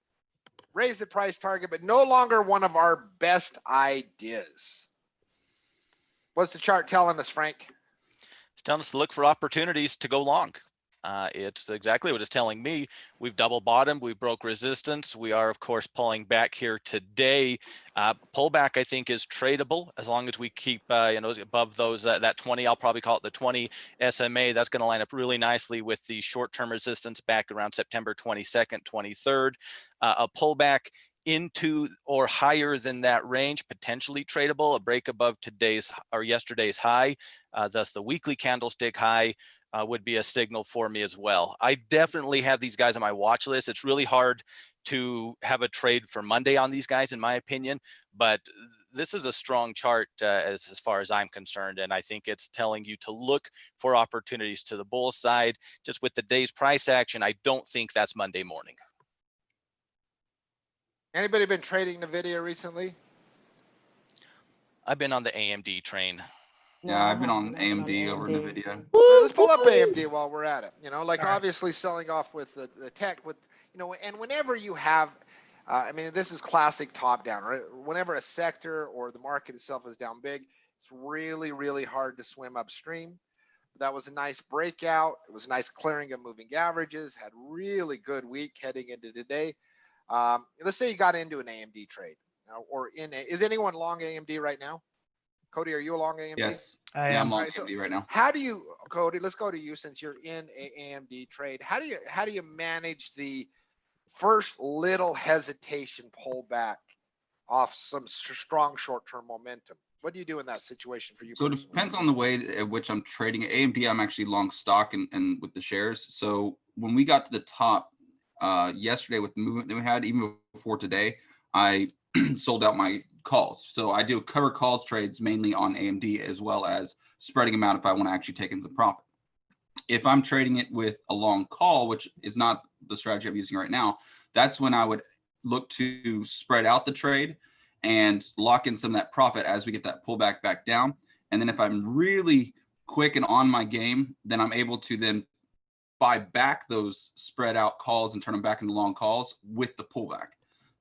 raise the price target, but no longer one of our best ideas. What's the chart telling us, Frank? It's telling us to look for opportunities to go long. It's exactly what it's telling me. We've double bottomed, we broke resistance. We are, of course, pulling back here today. Pullback, I think, is tradable as long as we keep, above those, that 20, I'll probably call it the 20 SMA. That's going to line up really nicely with the short-term resistance back around September 22nd, 23rd. A pullback into or higher than that range, potentially tradable. A break above today's or yesterday's high, thus the weekly candlestick high, would be a signal for me as well. I definitely have these guys on my watch list. It's really hard to have a trade for Monday on these guys, in my opinion, but this is a strong chart as far as I'm concerned. And I think it's telling you to look for opportunities to the bull side. Just with the day's price action, I don't think that's Monday morning. Anybody been trading NVIDIA recently? I've been on the AMD train. Yeah, I've been on AMD over NVIDIA. Let's pull up AMD while we're at it. You know, like Sorry. obviously selling off with the tech, with, you know, and whenever you have, I mean, this is classic top down, right? Whenever a sector or the market itself is down big, it's really, really hard to swim upstream. That was a nice breakout. It was a nice clearing of moving averages, had really good week heading into today. Let's say you got into an AMD trade, or is anyone long AMD right now? Cody, are you along AMD? Yes. I Yeah, am. I'm long Right, so AMD right now. how do you, Cody, let's go to you since you're in a AMD trade. How do you manage the first little hesitation pullback off some strong short-term momentum? What do you do in that situation for you So it personally? depends on the way at which I'm trading. At AMD, I'm actually long stock and with the shares. So when we got to the top yesterday with the movement that we had, even before today, I sold out my calls. So I do cover call trades mainly on AMD, as well as spreading them out if I want to actually take in some profit. If I'm trading it with a long call, which is not the strategy I'm using right now, that's when I would look to spread out the trade and lock in some of that profit as we get that pullback back down. And then if I'm really quick and on my game, then I'm able to then buy back those spread out calls and turn them back into long calls with the pullback.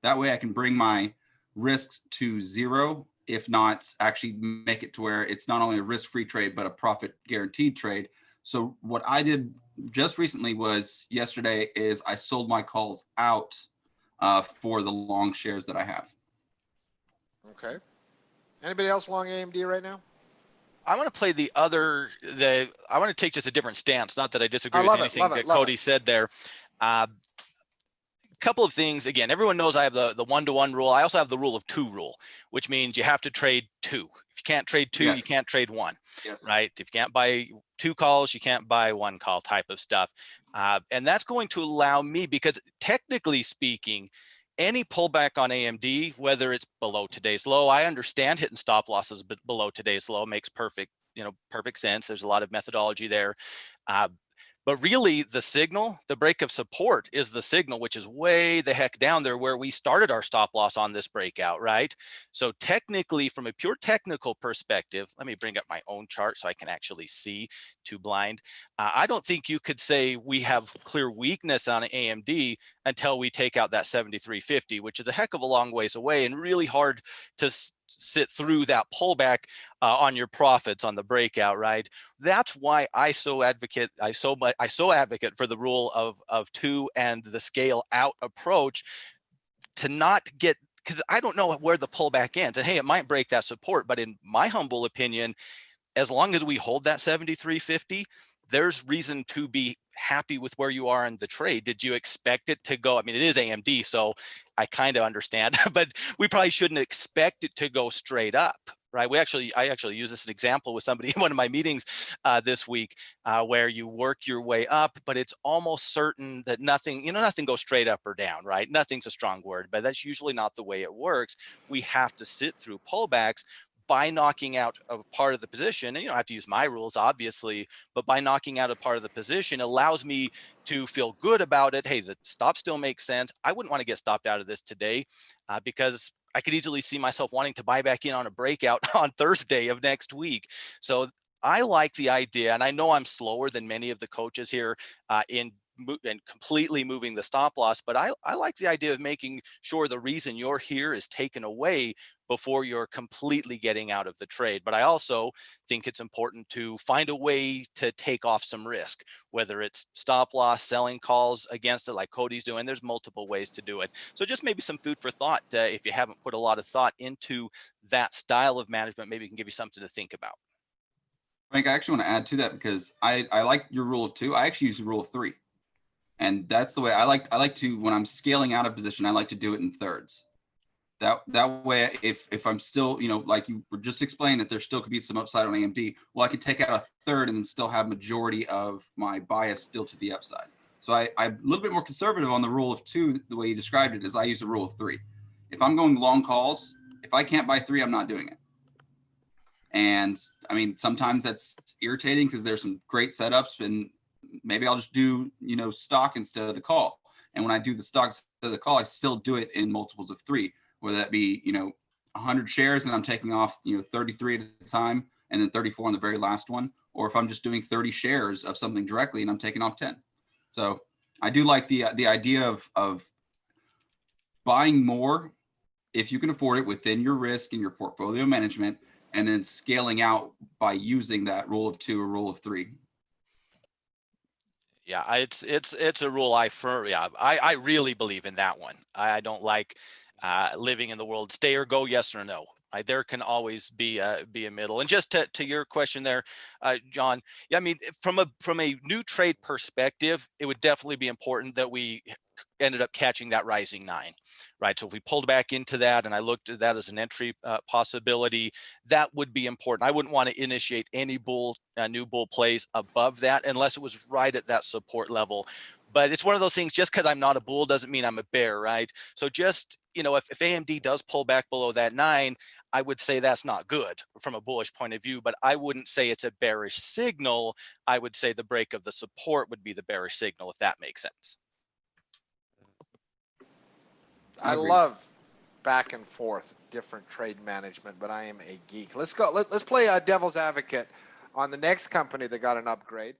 That way I can bring my risk to zero, if not actually make it to where it's not only a risk-free trade, but a profit guaranteed trade. So what I did just recently was yesterday is I sold my calls out for the long shares that I have. Okay. Anybody else long AMD right now? I want to play I want to take just a different stance. Not that I disagree with anything that Cody said there. Couple of things. Again, everyone knows I have the 1-to-1 rule. I also have the rule of 2 rule, which means you have to trade 2. If you can't trade 2, Yes. you can't trade 1. Yes. Right? If you can't buy 2 calls, you can't buy 1 call type of stuff. And that's going to allow me, because technically speaking, any pullback on AMD, whether it's below today's low, I understand hitting stop losses below today's low makes perfect sense. There's a lot of methodology there. But really, the signal, the break of support is the signal, which is way the heck down there where we started our stop loss on this breakout, right? So technically, from a pure technical perspective, let me bring up my own chart so I can actually see, too blind. I don't think you could say we have clear weakness on AMD until we take out that 73.50, which is a heck of a long ways away and really hard to sit through that pullback on your profits on the breakout, right? That's why I so advocate for the rule of 2 and the scale out approach, to not get, because I don't know where the pullback ends. And hey, it might break that support, but in my humble opinion, as long as we hold that 73.50, there's reason to be happy with where you are in the trade. Did you expect it to go? I mean, it is AMD, so I kind of understand, but we probably shouldn't expect it to go straight up, right? I actually use this as an example with somebody in one of my meetings this week, where you work your way up, but it's almost certain that nothing goes straight up or down, right? Nothing's a strong word, but that's usually not the way it works. We have to sit through pullbacks by knocking out of part of the position. And you don't have to use my rules, obviously, but by knocking out a part of the position allows me to feel good about it. Hey, the stop still makes sense. I wouldn't want to get stopped out of this today because I could easily see myself wanting to buy back in on a breakout on Thursday of next week. So I like the idea, and I know I'm slower than many of the coaches here in completely moving the stop loss, but I like the idea of making sure the reason you're here is taken away before you're completely getting out of the trade. But I also think it's important to find a way to take off some risk, whether it's stop loss, selling calls against it like Cody's doing. There's multiple ways to do it. So just maybe some food for thought. If you haven't put a lot of thought into that style of management, maybe it can give you something to think about. Frank, I actually want to add to that because I like your rule of 2. I actually use the rule of 3. And that's the way I like to, when I'm scaling out a position, I like to do it in thirds. That way, if I'm still, like you were just explaining that there still could be some upside on AMD, well, I could take out a third and then still have majority of my bias still to the upside. So I'm a little bit more conservative on the rule of 2. The way you described it is I use the rule of 3. If I'm going long calls, if I can't buy 3, I'm not doing it. And I mean, sometimes that's irritating because there's some great setups, and maybe I'll just do, stock instead of the call. And when I do the stock instead of the call, I still do it in multiples of 3, whether that be, 100 shares and I'm taking off, 33 at a time and then 34 on the very last one. Or if I'm just doing 30 shares of something directly and I'm taking off 10. So I do like the idea of buying more if you can afford it within your risk and your portfolio management, and then scaling out by using that rule of 2 or rule of 3. Yeah, it's a rule I really believe in that one. I don't like living in the world stay or go, yes or no. There can always be a middle. And just to your question there, John, yeah, I mean, from a new trade perspective, it would definitely be important that we ended up catching that rising 9, right? So if we pulled back into that and I looked at that as an entry possibility, that would be important. I wouldn't want to initiate any new bull plays above that unless it was right at that support level. But it's one of those things, just because I'm not a bull doesn't mean I'm a bear, right? So just, if AMD does pull back below that 9, I would say that's not good from a bullish point of view, but I wouldn't say it's a bearish signal. I would say the break of the support would be the bearish signal, if that makes sense. I love back and forth different trade management, but I am a geek. Let's go. Let's play devil's advocate on the next company that got an upgrade,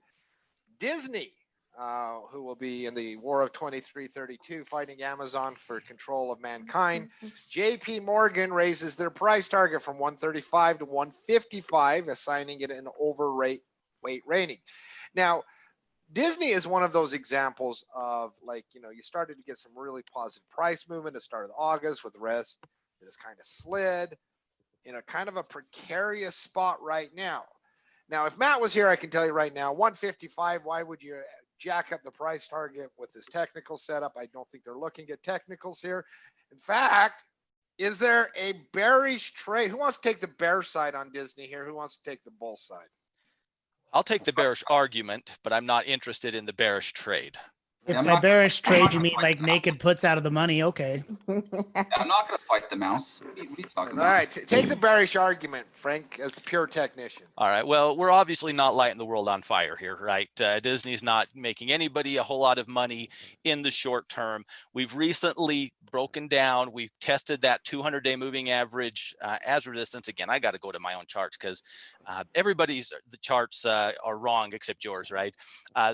Disney, who will be in the War of 2332 fighting Amazon for control of mankind. JP Morgan raises their price target from 135 to 155, assigning it an overweight rating. Now, Disney is one of those examples of, like, you started to get some really positive price movement at the start of August, with the rest that has kind of slid in a kind of a precarious spot right now. Now, if Matt was here, I can tell you right now, 155, why would you jack up the price target with this technical setup? I don't think they're looking at technicals here. In fact, is there a bearish trade? Who wants to take the bear side on Disney here? Who wants to take the bull side? I'll take the bearish argument, but I'm not interested in the bearish trade. If by bearish trade you mean like naked puts out of the money, okay. I'm not going to fight the mouse. What are you talking about? All right, take the bearish argument, Frank, as the pure technician. All right. Well, we're obviously not lighting the world on fire here, right? Disney's not making anybody a whole lot of money in the short term. We've recently broken down. We've tested that 200-day moving average as resistance. Again, I got to go to my own charts because the charts are wrong except yours, right?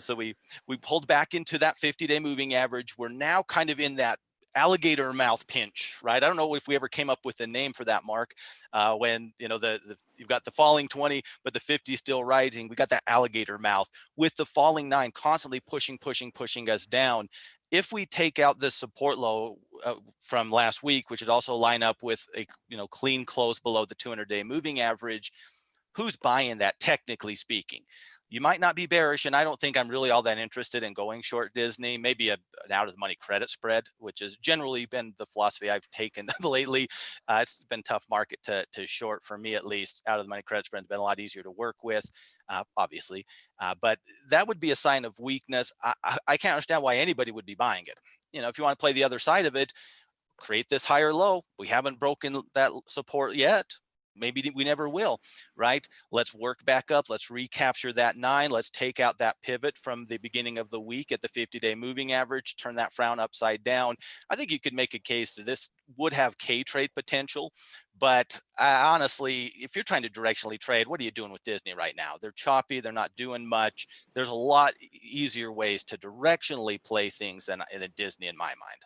So we pulled back into that 50-day moving average. We're now kind of in that alligator mouth pinch, right? I don't know if we ever came up with a name for that, Mark, when you've got the falling 20 but the 50 still rising. We got that alligator mouth with the falling 9 constantly pushing us down. If we take out this support low from last week, which would also line up with a clean close below the 200-day moving average, who's buying that, technically speaking? You might not be bearish, and I don't think I'm really all that interested in going short Disney. Maybe an out of the money credit spread, which has generally been the philosophy I've taken lately. It's been a tough market to short for me, at least. Out of the money credit spread has been a lot easier to work with, obviously. But that would be a sign of weakness. I can't understand why anybody would be buying it. You know, if you want to play the other side of it, create this higher low. We haven't broken that support yet. Maybe we never will, right? Let's work back up. Let's recapture that 9. Let's take out that pivot from the beginning of the week at the 50-day moving average, turn that frown upside down. I think you could make a case that this would have K trade potential. But honestly, if you're trying to directionally trade, what are you doing with Disney right now? They're choppy. They're not doing much. There's a lot easier ways to directionally play things than Disney in my mind.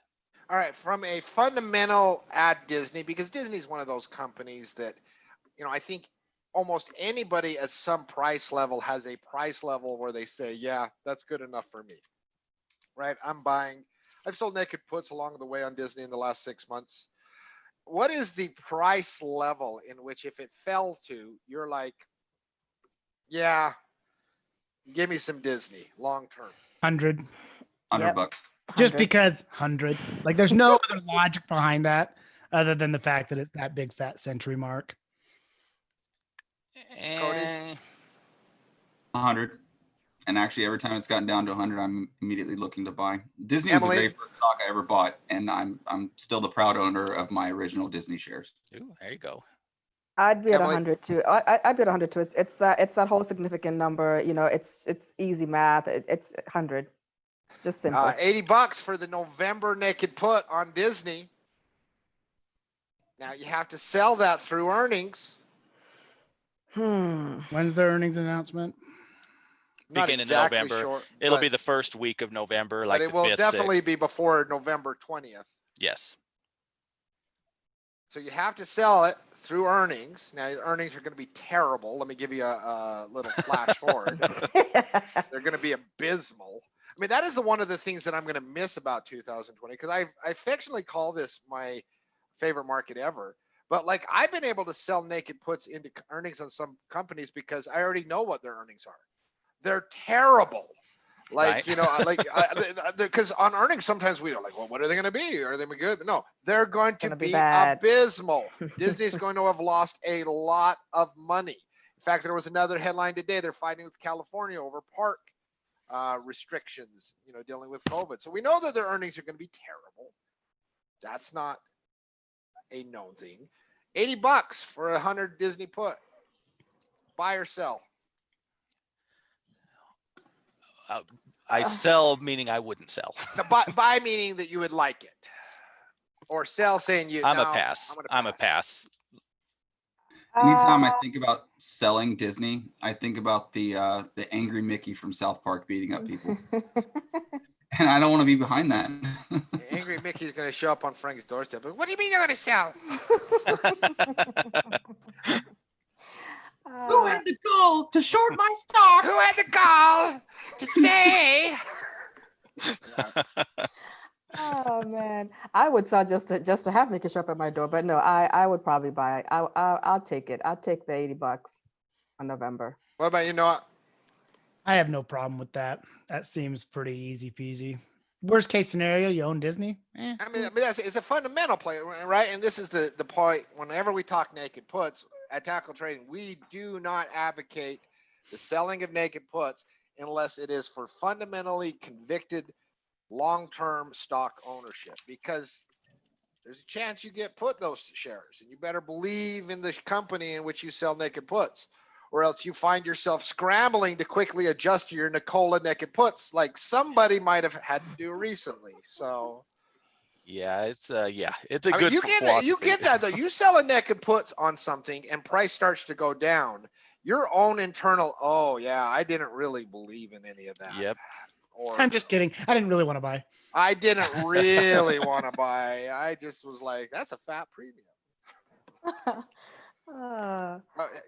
All right, from a fundamental at Disney, because Disney is one of those companies that, you know, I think almost anybody at some price level has a price level where they say, yeah, that's good enough for me, right? I've sold naked puts along the way on Disney in the last 6 months. What is the price level in which if it fell to, you're like, yeah, give me some Disney long term? 100. $100. Just because 100. Like there's no other logic behind that other than the fact that it's that big fat century mark. And 100. And actually, every time it's gotten down to 100, I'm immediately looking to buy. Disney was Emily? the very first stock I ever bought, and I'm still the proud owner of my original Disney shares. ooh, there you go. I'd be at Emily? 100 too. I'd be at 100 too. It's that whole significant number. You know, it's easy math. It's 100. Just simple. $80 for the November naked put on Disney. Now you have to sell that through earnings. When's the earnings announcement? Not Beginning exactly of November. sure, It'll but- be the first week of November, but like it the will 5th, definitely 6th. be before November 20th. Yes. So you have to sell it through earnings. Now your earnings are going to be terrible. Let me give you a little flash forward. They're going to be abysmal. I mean, that is one of the things that I'm going to miss about 2020, because I affectionately call this my favorite market ever. But like, I've been able to sell naked puts into earnings on some companies because I already know what their earnings are. They're terrible. Like, Right. you know, like, because on earnings, sometimes we are like, well, what are they going to be? Are they good? But no, they're going to Gonna be be bad. abysmal. Disney's going to have lost a lot of money. In fact, there was another headline today. They're fighting with California over park restrictions, you know, dealing with COVID. So we know that their earnings are going to be terrible. That's not a known thing. $80 for 100 Disney put. Buy or sell? I sell, meaning I wouldn't sell. No, buy meaning that you would like it, or sell saying you. I'm no, a pass. gonna I'm a pass. Anytime I think about selling Disney, I think about the angry Mickey from South Park beating up people, and I don't want to be behind that. Angry Mickey's going to show up on Frank's doorstep. But what do you mean you're going to sell? Who had the goal to short my stock? Who had the gall to say? Oh man, I would sell just to have Mickey show up at my door, but no, I would probably buy. I'll take it. I'll take the $80 on November. What about you, Noah? I have no problem with that. That seems pretty easy peasy. Worst case scenario, you own Disney. I mean it's a fundamental play, right? And this is the point. Whenever we talk naked puts at Tackle Trading, we do not advocate the selling of naked puts unless it is for fundamentally convicted long-term stock ownership, because there's a chance you get put those shares, and you better believe in the company in which you sell naked puts, or else you find yourself scrambling to quickly adjust your Nicola naked puts like somebody might have had to do recently. So Yeah, it's a I mean, good you philosophy. get that though. You sell a naked puts on something and price starts to go down, your own internal, oh yeah, I didn't really believe in any of that. Yep. Or I'm just kidding. I didn't really want to buy. I didn't really want to buy. I just was like, that's a fat premium.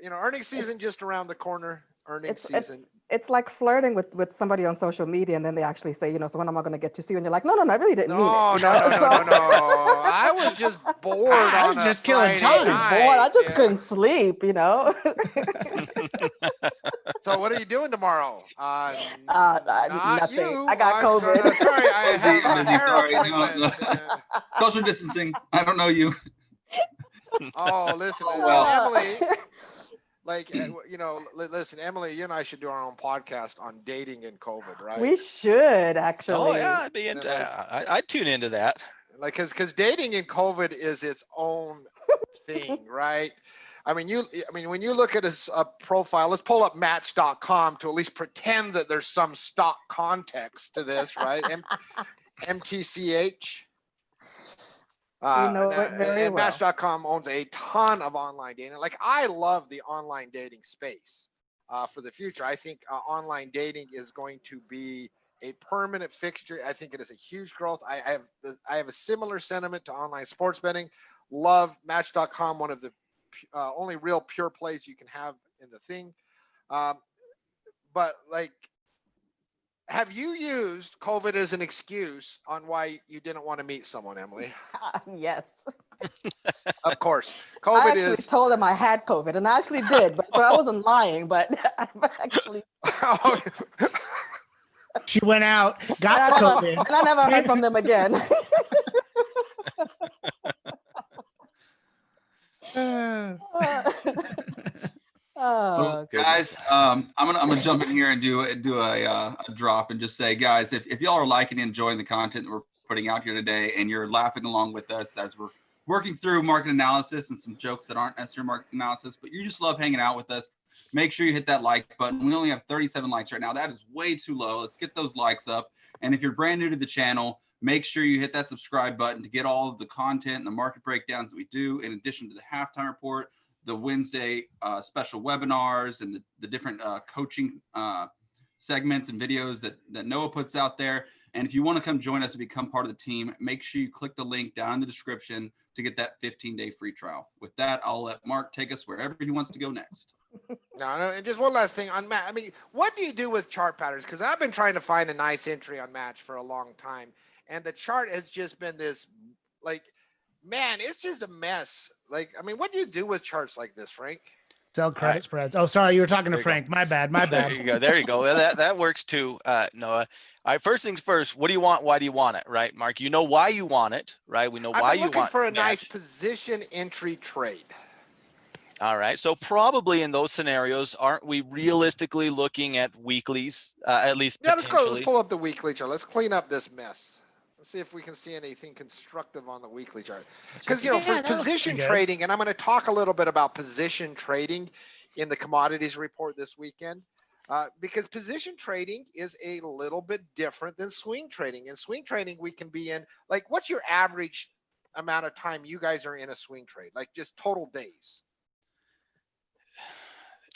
You know, earnings season just around the corner. Earnings season. It's like flirting with somebody on social media, and then they actually say, you know, so when am I going to get to see you? And you're like, no, I really didn't mean it. No. I was just bored. I was on just a killing Friday time. night. Bored. I just Yeah. couldn't sleep, you know. So So what are you doing tomorrow? Not nothing. you. I got No, COVID. no, sorry, I Busy, have a busy, hair sorry. appointment. No. Social distancing. I don't know you. Oh, listen, Oh, well. Emily. Like, listen, Emily, you and I should do our own podcast on dating and COVID, right? We should actually. Oh yeah, I'd be into. I'd tune into that. Like, because dating in COVID is its own thing, right? I mean, when you look at a profile, let's pull up Match.com to at least pretend that there's some stock context to this, right? MTCH. You know it very and well. Match.com owns a ton of online dating. Like, I love the online dating space for the future. I think online dating is going to be a permanent fixture. I think it is a huge growth. I have a similar sentiment to online sports betting. Love Match.com, one of the only real pure plays you can have in the thing. But like, have you used COVID as an excuse on why you didn't want to meet someone, Emily? Yes. Of course. I COVID actually is. told them I had COVID, and I actually did, but I wasn't lying. But I've actually. She went out, got And COVID. I never heard from them again. Well, Oh, guys, I'm gonna jump in here and do a drop and just say, guys, if y'all are liking and enjoying the content that we're putting out here today, and you're laughing along with us as we're working through market analysis and some jokes that aren't necessarily market analysis, but you just love hanging out with us, make sure you hit that like button. We only have 37 likes right now. That is way too low. Let's get those likes up. And if you're brand new to the channel, make sure you hit that subscribe button to get all of the content and the market breakdowns that we do, in addition to the halftime report, the Wednesday special webinars, and the different coaching segments and videos that Noah puts out there. And if you want to come join us and become part of the team, make sure you click the link down in the description to get that 15-day free trial. With that, I'll let Mark take us wherever he wants to go next. No, and just one last thing on Match. I mean, what do you do with chart patterns? Because I've been trying to find a nice entry on Match for a long time, and the chart has just been this, like, man, it's just a mess. Like, I mean, what do you do with charts like this, Frank? Sell credit spreads. Oh, sorry, you were talking to Frank. My bad. There you go. There you go. Well, that works too, Noah. All right. First things first. What do you want? Why do you want it? Right, Mark? You know why you want it, right? We know why you want. I'm looking for a Match. nice position entry trade. All right. So probably in those scenarios, aren't we realistically looking at weeklies, at least Yeah, potentially? let's pull up the weekly chart. Let's clean up this mess. Let's see if we can see anything constructive on the weekly chart. Because, for position trading, and I'm going to talk a little bit about position trading in the commodities report this weekend, because position trading is a little bit different than swing trading. In swing trading, we can be in, like, what's your average amount of time you guys are in a swing trade? Like, just total days.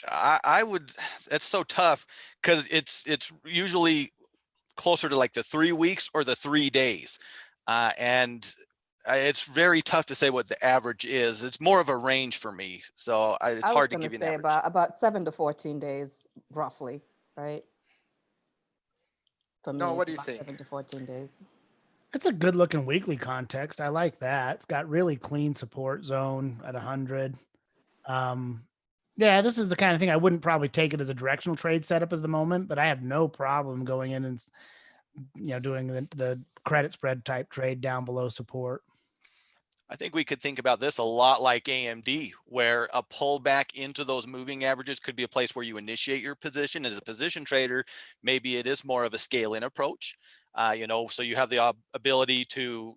I would, that's so tough because it's usually closer to like the 3 weeks or the 3 days. And it's very tough to say what the average is. It's more of a range for me. So it's hard to give you an average. About 7 to 14 days, roughly, right? For me, No, what do you think? 7 to 14 days. It's a good looking weekly context. I like that. It's got really clean support zone at 100. Yeah, this is the kind of thing I wouldn't probably take it as a directional trade setup as the moment, but I have no problem going in and, doing the credit spread type trade down below support. I think we could think about this a lot like AMD, where a pullback into those moving averages could be a place where you initiate your position. As a position trader, maybe it is more of a scale-in approach, so you have the ability to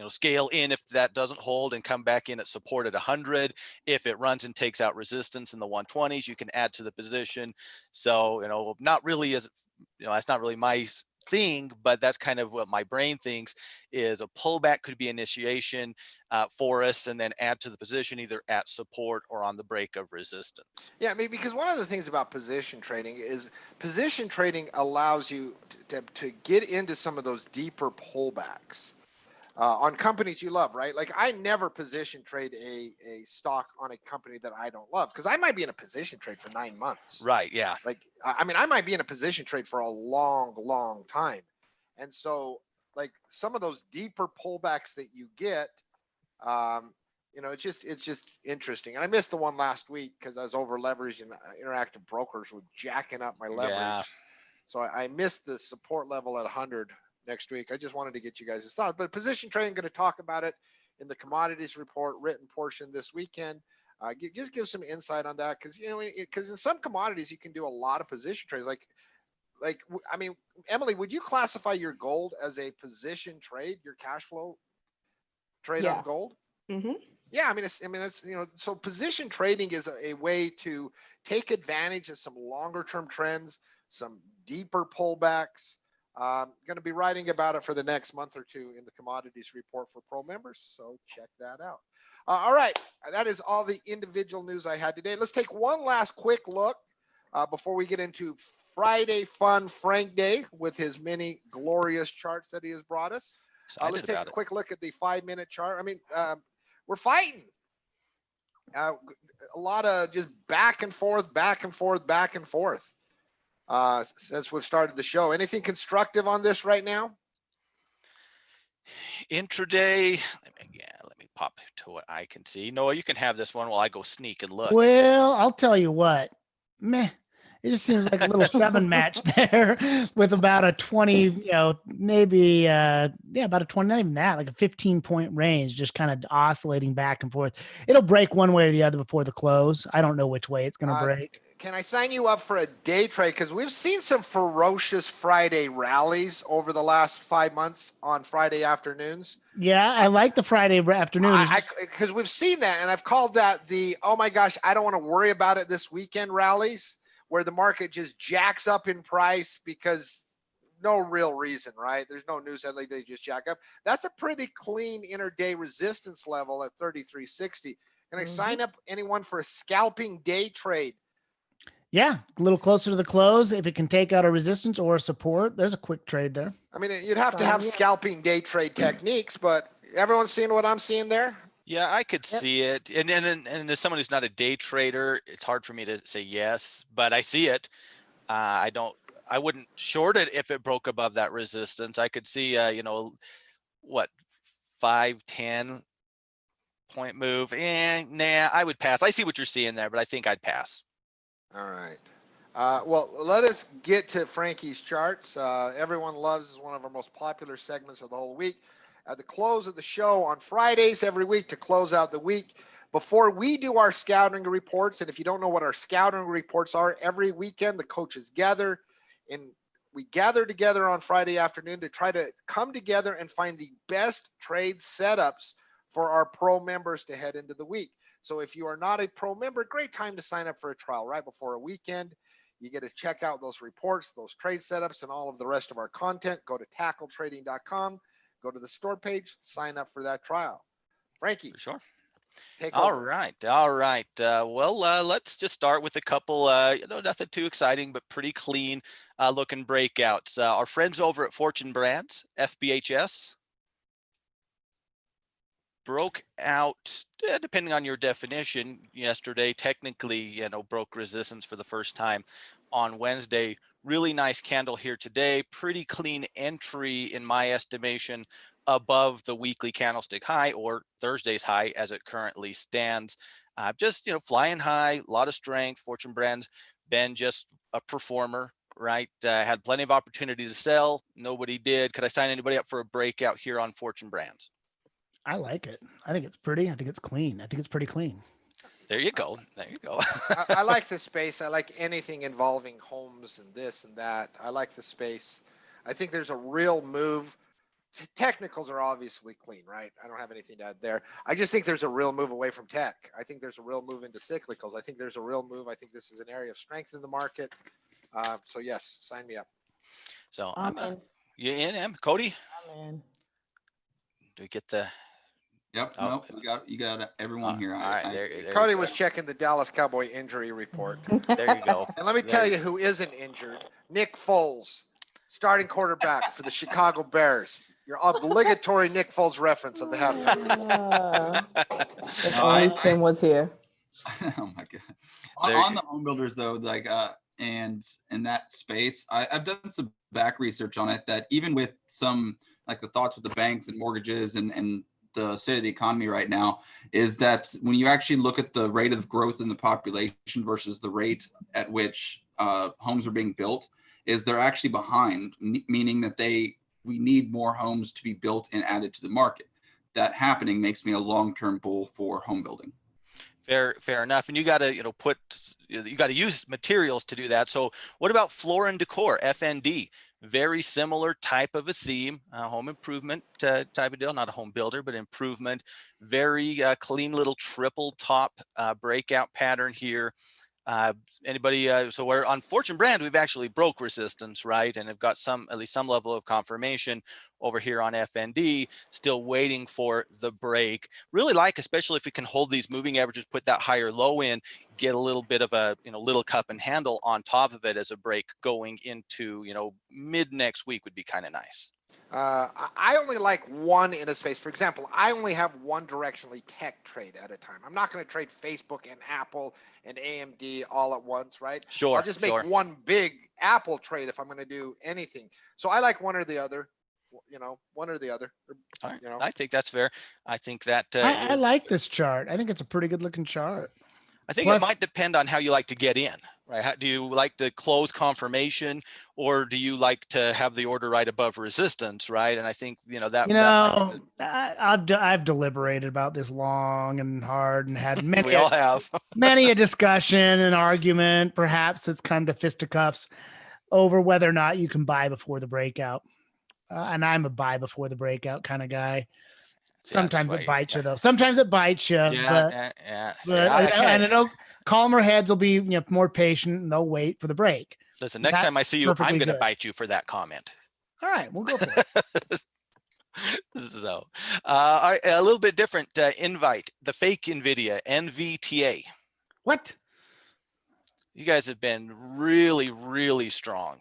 scale in if that doesn't hold and come back in at support at 100. If it runs and takes out resistance in the 120s, you can add to the position. So, not really that's not really my thing, but that's kind of what my brain thinks is a pullback could be initiation for us, and then add to the position either at support or on the break of resistance. Yeah, I mean, because one of the things about position trading is position trading allows you to get into some of those deeper pullbacks on companies you love, right? Like, I never position trade a stock on a company that I don't love, because I might be in a position trade for 9 months. Right. Yeah. Like, I mean, I might be in a position trade for a long, long time. And so, like, some of those deeper pullbacks that you get, you know, it's just interesting. And I missed the one last week because I was over leveraged and Interactive Brokers were jacking up my leverage. Yeah. So I missed the support level at 100 next week. I just wanted to get you guys' thoughts. But position trading, going to talk about it in the commodities report written portion this weekend. Just give some insight on that, because, you know, because in some commodities you can do a lot of position trades. I mean, Emily, would you classify your gold as a position trade, your cash flow trade on gold? Mm-hmm. Yeah, I mean, that's, you know, so position trading is a way to take advantage of some longer term trends, some deeper pullbacks. Going to be writing about it for the next month or two in the commodities report for pro members, so check that out. All right, that is all the individual news I had today. Let's take one last quick look before we get into Friday Fun Frank Day with his many glorious charts that he has brought us. Let's take a quick look at the 5-minute chart. I mean, we're fighting. A lot of just back and forth, back and forth, back and forth since we've started the show. Anything constructive on this right now? Intraday, let me pop to what I can see. Noah, you can have this one while I go sneak and look. Well, I'll tell you what, meh. It just seems like a little shoving match there with about a 20, you know, maybe, about a 20, not even that, like a 15-point range, just kind of oscillating back and forth. It'll break one way or the other before the close. I don't know which way it's going to break. Can I sign you up for a day trade? Because we've seen some ferocious Friday rallies over the last 5 months on Friday afternoons. Yeah, I like the Friday afternoon. Because we've seen that, and I've called that the, oh my gosh, I don't want to worry about it this weekend rallies, where the market just jacks up in price because no real reason, right? There's no news headline, they just jack up. That's a pretty clean intraday resistance level at 33.60. Can I sign up anyone for a scalping day trade? Yeah, a little closer to the close. If it can take out a resistance or a support, there's a quick trade there. I mean, you'd have to have scalping day trade techniques, but everyone's seeing what I'm seeing there? Yeah, I could see it. And as someone who's not a day trader, it's hard for me to say yes, but I see it. I wouldn't short it if it broke above that resistance. I could see, you know, what, 5-10 point move. Nah, I would pass. I see what you're seeing there, but I think I'd pass. All right. Well, let us get to Frankie's charts. Everyone loves is one of our most popular segments of the whole week. At the close of the show on Fridays every week to close out the week, before we do our scouting reports, and if you don't know what our scouting reports are, every weekend the coaches gather, and we gather together on Friday afternoon to try to come together and find the best trade setups for our pro members to head into the week. So if you are not a pro member, great time to sign up for a trial right before a weekend. You get to check out those reports, those trade setups, and all of the rest of our content. Go to tackletrading.com, go to the store page, sign up for that trial. Frankie. For sure. Take All over. right. Well, let's just start with a couple, you know, nothing too exciting, but pretty clean looking breakouts. Our friends over at Fortune Brands, FBHS, broke out, depending on your definition, yesterday. Technically, you know, broke resistance for the first time on Wednesday. Really nice candle here today. Pretty clean entry in my estimation above the weekly candlestick high, or Thursday's high as it currently stands. Just, you know, flying high, a lot of strength. Fortune Brands been just a performer, right? Had plenty of opportunity to sell. Nobody did. Could I sign anybody up for a breakout here on Fortune Brands? I like it. I think it's pretty. I think it's clean. I think it's pretty clean. There you go. There you go. I like the space. I like anything involving homes and this and that. I like the space. I think there's a real move. Technicals are obviously clean, right? I don't have anything to add there. I just think there's a real move away from tech. I think there's a real move into cyclicals. I think there's a real move. I think this is an area of strength in the market. So yes, sign me up. So I'm in. You in, Cody? I'm in. Do we get the? Yep. Oh. No, you got everyone here. All right, there Cody you was checking the Dallas Cowboy injury report. There you go. And let me tell you who isn't injured. Nick Foles, starting quarterback for the Chicago Bears. Your obligatory Nick Foles reference of the halftime. If only Tim was here. Oh my god! On the home builders though, like and in that space, I've done some back research on it. That even with some like the thoughts with the banks and mortgages and the state of the economy right now is that when you actually look at the rate of growth in the population versus the rate at which homes are being built, is they're actually behind, meaning that we need more homes to be built and added to the market. That happening makes me a long-term bull for home building. Fair enough. And you got to, you got to use materials to do that. So what about floor and decor, FND? Very similar type of a theme, home improvement type of deal, not a home builder, but improvement. Very clean little triple top breakout pattern here. Anybody, so we're on Fortune Brand, we've actually broke resistance, right? And have got at least some level of confirmation over here on FND, still waiting for the break. Really like, especially if we can hold these moving averages, put that higher low in, get a little bit of a, little cup and handle on top of it as a break going into, mid next week would be kind of nice. I only like one in a space. For example, I only have one directionally tech trade at a time. I'm not going to trade Facebook and Apple and AMD all at once, right? Sure. I'll just make one big Apple trade if I'm going to do anything. So I like one or the other, one or the other. All right. I think that's fair. I think that I like this chart. I think it's a pretty good looking chart. I think it might depend on how you like to get in, right? Do you like to close confirmation, or do you like to have the order right above resistance, right? And I think, I've deliberated about this long and hard and had many, we all have many a discussion and argument. Perhaps it's come to fisticuffs over whether or not you can buy before the breakout. And I'm a buy before the breakout kind of guy. Sometimes it bites you though. Sometimes it bites you. Yeah. And I know calmer heads will be more patient and they'll wait for the break. Listen, next time I see you, I'm going to bite you for that comment. All right, we'll go for it. So, a little bit different invite, the fake NVIDIA, NVTA. What? You guys have been really, really strong.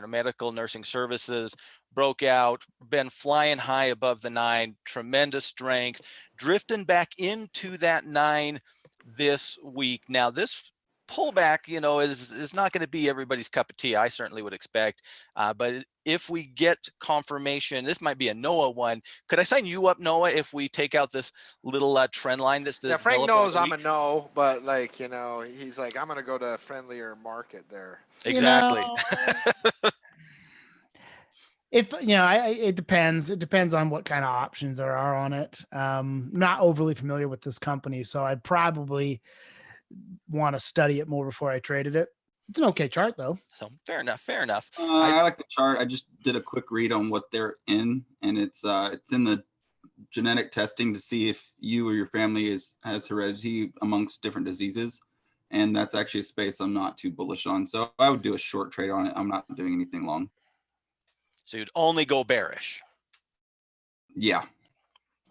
Medical nursing services broke out, been flying high above the 9, tremendous strength, drifting back into that 9 this week. Now this pullback, is not going to be everybody's cup of tea. I certainly would expect, but if we get confirmation, this might be a Noah one. Could I sign you up, Noah, if we take out this little trend line that's Frank knows I'm a no, but he's like, I'm going to go to a friendlier market there. Exactly. It depends. It depends on what kind of options there are on it. Not overly familiar with this company, so I'd probably want to study it more before I traded it. It's an okay chart though. So fair enough. I like the chart. I just did a quick read on what they're in, and it's in the genetic testing to see if you or your family has heredity amongst different diseases. And that's actually a space I'm not too bullish on. So I would do a short trade on it. I'm not doing anything long. So you'd only go bearish. Yeah.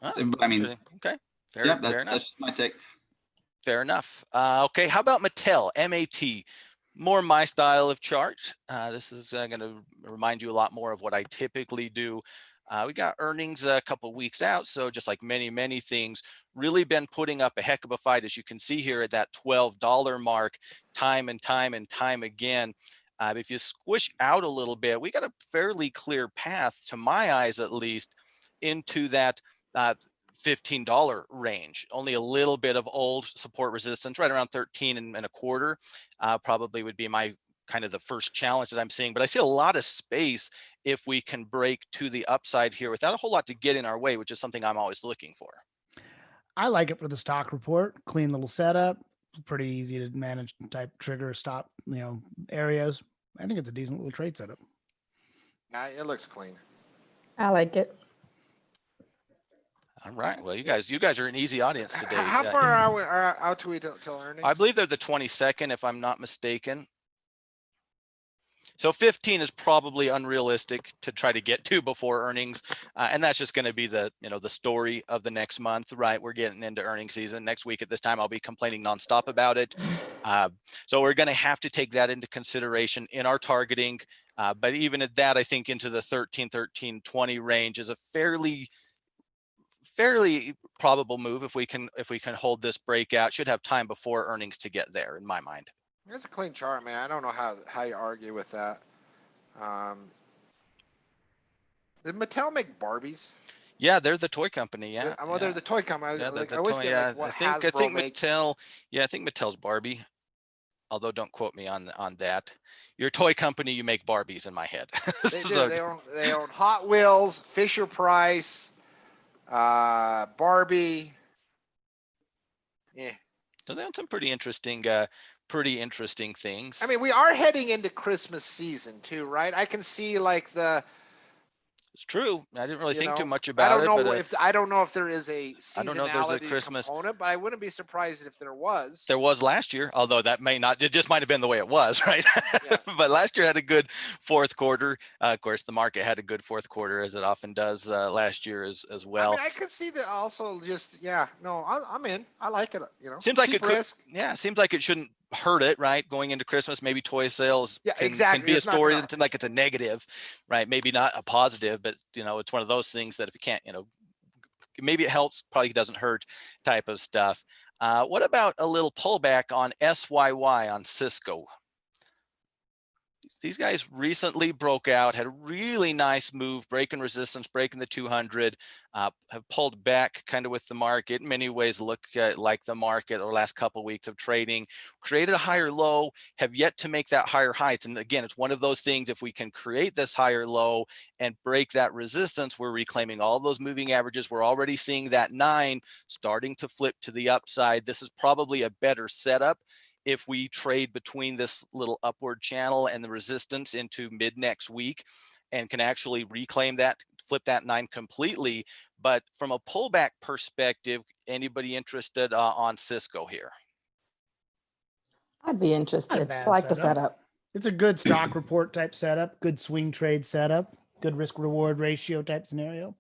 Oh, I mean, okay. Fair enough. That's my take. Fair enough. Okay. How about Mattel, MAT? More my style of chart. This is going to remind you a lot more of what I typically do. We got earnings a couple weeks out. So just like many things, really been putting up a heck of a fight, as you can see here at that $12 mark, time and time again. If you squish out a little bit, we got a fairly clear path, to my eyes at least, into that $15 range. Only a little bit of old support resistance, right around 13 and a quarter, probably would be my kind of the first challenge that I'm seeing. But I see a lot of space if we can break to the upside here without a whole lot to get in our way, which is something I'm always looking for. I like it for the stock report. Clean little setup, pretty easy to manage type trigger stop, areas. I think it's a decent little trade setup. Yeah, it looks clean. I like it. All right. Well, you guys are an easy audience today. How far are we out to till earnings? I believe they're the 22nd, if I'm not mistaken. So 15 is probably unrealistic to try to get to before earnings. And that's just going to be the story of the next month, right? We're getting into earnings season. Next week at this time, I'll be complaining nonstop about it. So we're going to have to take that into consideration in our targeting. But even at that, I think into the 13-20 range is a fairly probable move if we can hold this breakout. Should have time before earnings to get there, in my mind. It's a clean chart, man. I don't know how you argue with that. Did Mattel make Barbies? Yeah, they're the toy company. Yeah, Well, they're the toy company. yeah, Like, the I always toy. get Yeah, like what I Hasbro think makes. Mattel. Yeah, I think Mattel's Barbie. Although don't quote me on that. Your toy company, you make Barbies in my head. They do. So, They own Hot Wheels, Fisher Price, Barbie. Yeah. so they own some pretty interesting things. I mean, we are heading into Christmas season too, right? I can see like It's true. I didn't really think too much I about don't it, know but if I don't know if there is a I don't know if there's a seasonality Christmas. component, but I wouldn't be surprised if there was. There was last year, although that may not, it just might have been the way it was, right? Yeah. But last year had a good fourth quarter. Of course, the market had a good fourth quarter, as it often does last year as I well. mean, I could see that also. Just no, I'm in. I like it. Seems like cheap it could, risk. yeah, seems like it shouldn't hurt it, right? Going into Christmas, maybe toy sales Yeah, can exactly. be a It's not story gonna. that's like it's a negative, right? Maybe not a positive, but it's one of those things that if you can't, maybe it helps, probably doesn't hurt type of stuff. What about a little pullback on SYY on Cisco? These guys recently broke out, had a really nice move, breaking resistance, breaking the 200, have pulled back kind of with the market. In many ways look like the market over the last couple of weeks of trading, created a higher low, have yet to make that higher heights. And again, it's one of those things, if we can create this higher low and break that resistance, we're reclaiming all those moving averages. We're already seeing that 9 starting to flip to the upside. This is probably a better setup if we trade between this little upward channel and the resistance into mid next week and can actually reclaim that, flip that 9 completely. But from a pullback perspective, anybody interested on Cisco here? I'd be Not a interested. bad I like the setup. setup. It's a good stock report type setup, good swing trade setup, good risk reward ratio type scenario.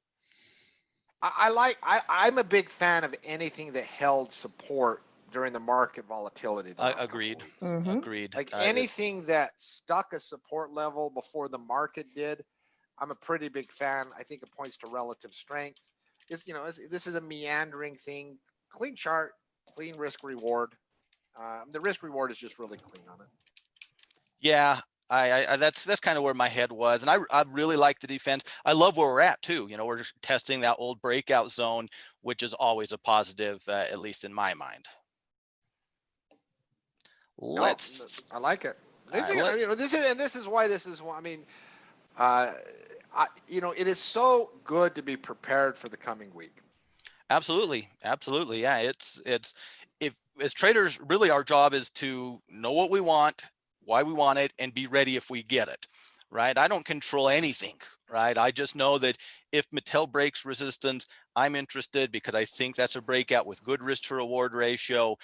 I'm a big fan of anything that held support during the market volatility. Agreed. Agreed. Like anything that stuck a support level before the market did, I'm a pretty big fan. I think it points to relative strength. This is a meandering thing. Clean chart, clean risk reward. The risk reward is just really clean on it. Yeah, I that's kind of where my head was, and I really like the defense. I love where we're at too. We're just testing that old breakout zone, which is always a positive, at least in my mind. I like it. This is why this is. I mean, it is so good to be prepared for the coming week. Absolutely, absolutely. Yeah, it's if as traders, really our job is to know what we want, why we want it, and be ready if we get it. Right? I don't control anything. Right? I just know that if Mattel breaks resistance, I'm interested because I think that's a breakout with good risk to reward ratio.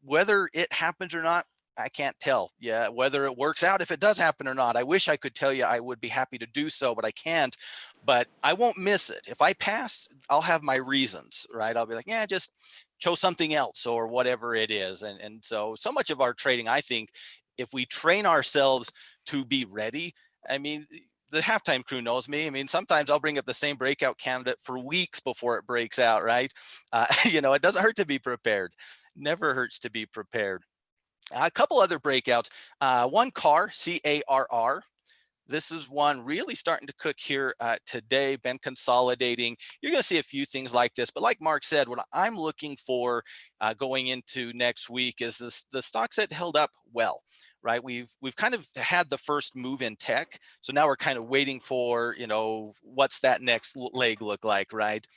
Whether it happens or not, I can't tell. Yeah, whether it works out, if it does happen or not. I wish I could tell you I would be happy to do so, but I can't. But I won't miss it. If I pass, I'll have my reasons, right? I'll be like, yeah, just chose something else or whatever it is. And so much of our trading, I think, if we train ourselves to be ready, I mean, the halftime crew knows me. I mean, sometimes I'll bring up the same breakout candidate for weeks before it breaks out, right? It doesn't hurt to be prepared. Never hurts to be prepared. A couple other breakouts. One CAR, C-A-R-R. This is one really starting to cook here today, been consolidating. You're going to see a few things like this, but like Mark said, what I'm looking for going into next week is the stocks that held up well, right? We've kind of had the first move in tech, so now we're kind of waiting for, what's that next leg look like, right?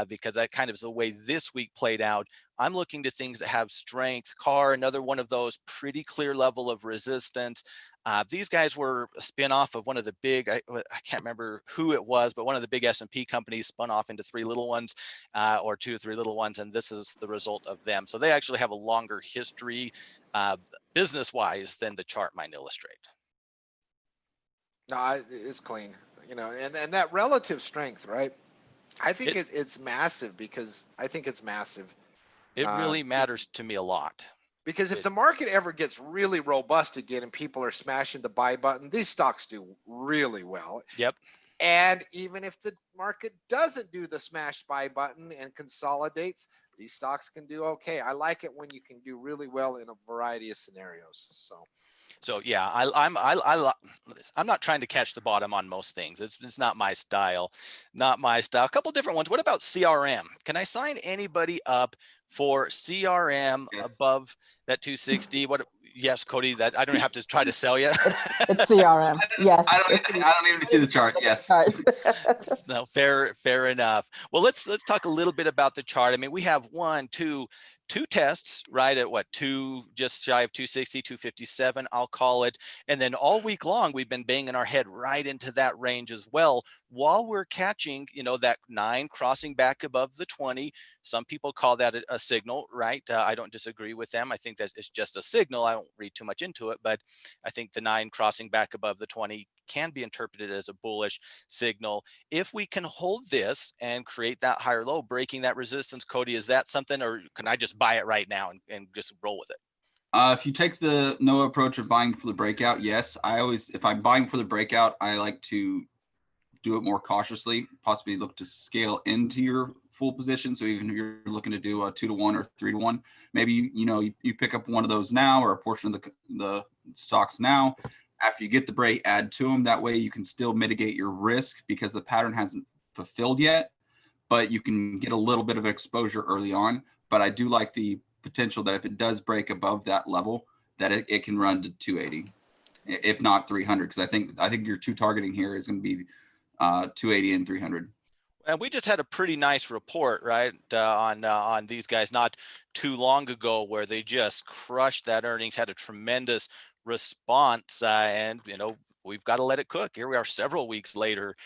Because that kind of is the way this week played out. I'm looking to things that have strength. CAR, another one of those, pretty clear level of resistance. These guys were a spin-off of one of the big, I can't remember who it was, but one of the big S&P companies spun off into 3 little ones or 2 or 3 little ones, and this is the result of them. So they actually have a longer history business-wise than the chart might illustrate. No, it's clean, and that relative strength, right? I think it's massive because I think it's massive. It really matters to me a lot. Because if the market ever gets really robust again and people are smashing the buy button, these stocks do really well. Yep. And even if the market doesn't do the smash buy button and consolidates, these stocks can do okay. I like it when you can do really well in a variety of scenarios. So yeah, I'm not trying to catch the bottom on most things. It's not my style, not my style. A couple different ones. What about CRM? Can I sign anybody up for CRM Yes. above that 260? What? Yes, Cody. That I don't have to try to sell you. It's CRM. Yes. I don't even see the chart. Yes. No, fair enough. Well, let's talk a little bit about the chart. I mean, we have two tests, right, at what, just shy of 260, 257, I'll call it. And then all week long, we've been banging our head right into that range as well, while we're catching, that 9 crossing back above the 20. Some people call that a signal, right? I don't disagree with them. I think that it's just a signal. I don't read too much into it, but I think the 9 crossing back above the 20 can be interpreted as a bullish signal. If we can hold this and create that higher low, breaking that resistance, Cody, is that something, or can I just buy it right now and just roll with it? If you take the Noah approach of buying for the breakout, yes. If I'm buying for the breakout, I like to do it more cautiously, possibly look to scale into your full position. So even if you're looking to do a 2-to-1 or 3-to-1, maybe, you pick up one of those now, or a portion of the stocks now. After you get the break, add to them. That way you can still mitigate your risk because the pattern hasn't fulfilled yet, but you can get a little bit of exposure early on. But I do like the potential that if it does break above that level, that it can run to 280, if not 300. Because I think your two targeting here is going to be 280 and 300. And we just had a pretty nice report, right, on these guys not too long ago, where they just crushed that earnings, had a tremendous response, and we've got to let it cook. Here we are several weeks later.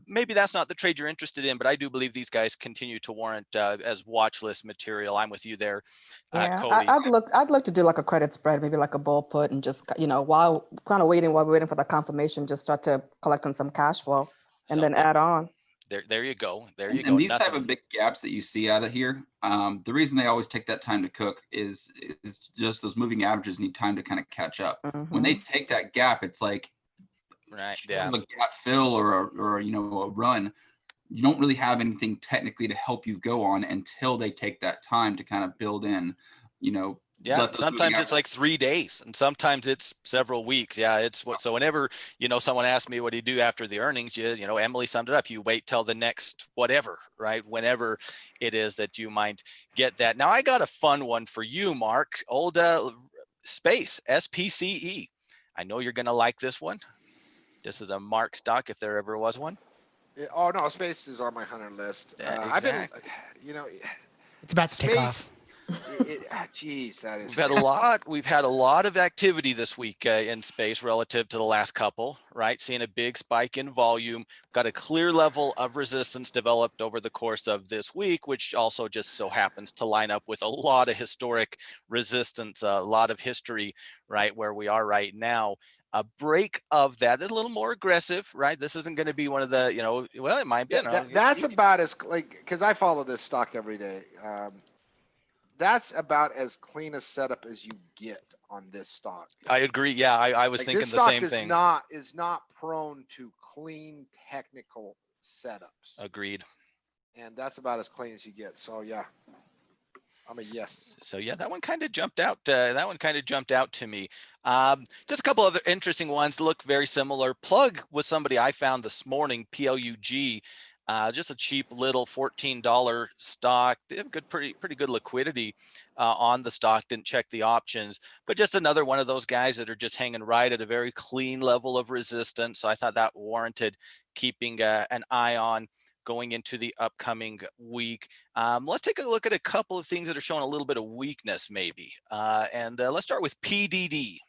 Maybe that's not the trade you're interested in, but I do believe these guys continue to warrant as watch list material. I'm with you there, Yeah, Cody. I'd look to do like a credit spread, maybe like a bull put, and just while we're waiting for the confirmation, just start to collect on some cash flow and then add on. There you go. And these type of big gaps that you see out of here, the reason they always take that time to cook is just those moving averages need time to kind of catch up. When they take that gap, it's like right, a gap fill or a run. You don't really have anything technically to help you go on until they take that time to kind of build in, Yeah, sometimes it's like 3 days, and sometimes it's several weeks. Yeah, so whenever someone asks me what do you do after the earnings, Emily summed it up. You wait till the next whatever, right? Whenever it is that you might get that. Now I got a fun one for you, Mark. Old Space, SPCE. I know you're gonna like this one. This is a Mark stock if there ever was one. Oh no, Space is on my 100 list. Exactly. I've been, It's about to take off. Space. Geez, that is. We've had a lot of activity this week in Space relative to the last couple, right? Seeing a big spike in volume, got a clear level of resistance developed over the course of this week, which also just so happens to line up with a lot of historic resistance, a lot of history, right, where we are right now. A break of that is a little more aggressive, right? This isn't going to be one of the, well, it might be. That's about as because I follow this stock every day. That's about as clean a setup as you get on this stock. I agree. Yeah, I was thinking the same thing. This stock is not prone to clean technical setups. Agreed. And that's about as clean as you get. So yeah, I'm a yes. So yeah, that one kind of jumped out. To me. Just a couple other interesting ones look very similar. Plug was somebody I found this morning. PLUG. Just a cheap little $14 stock. They have pretty good liquidity on the stock. Didn't check the options, but just another one of those guys that are just hanging right at a very clean level of resistance. So I thought that warranted keeping an eye on going into the upcoming week. Let's take a look at a couple of things that are showing a little bit of weakness, maybe. And let's start with PDD.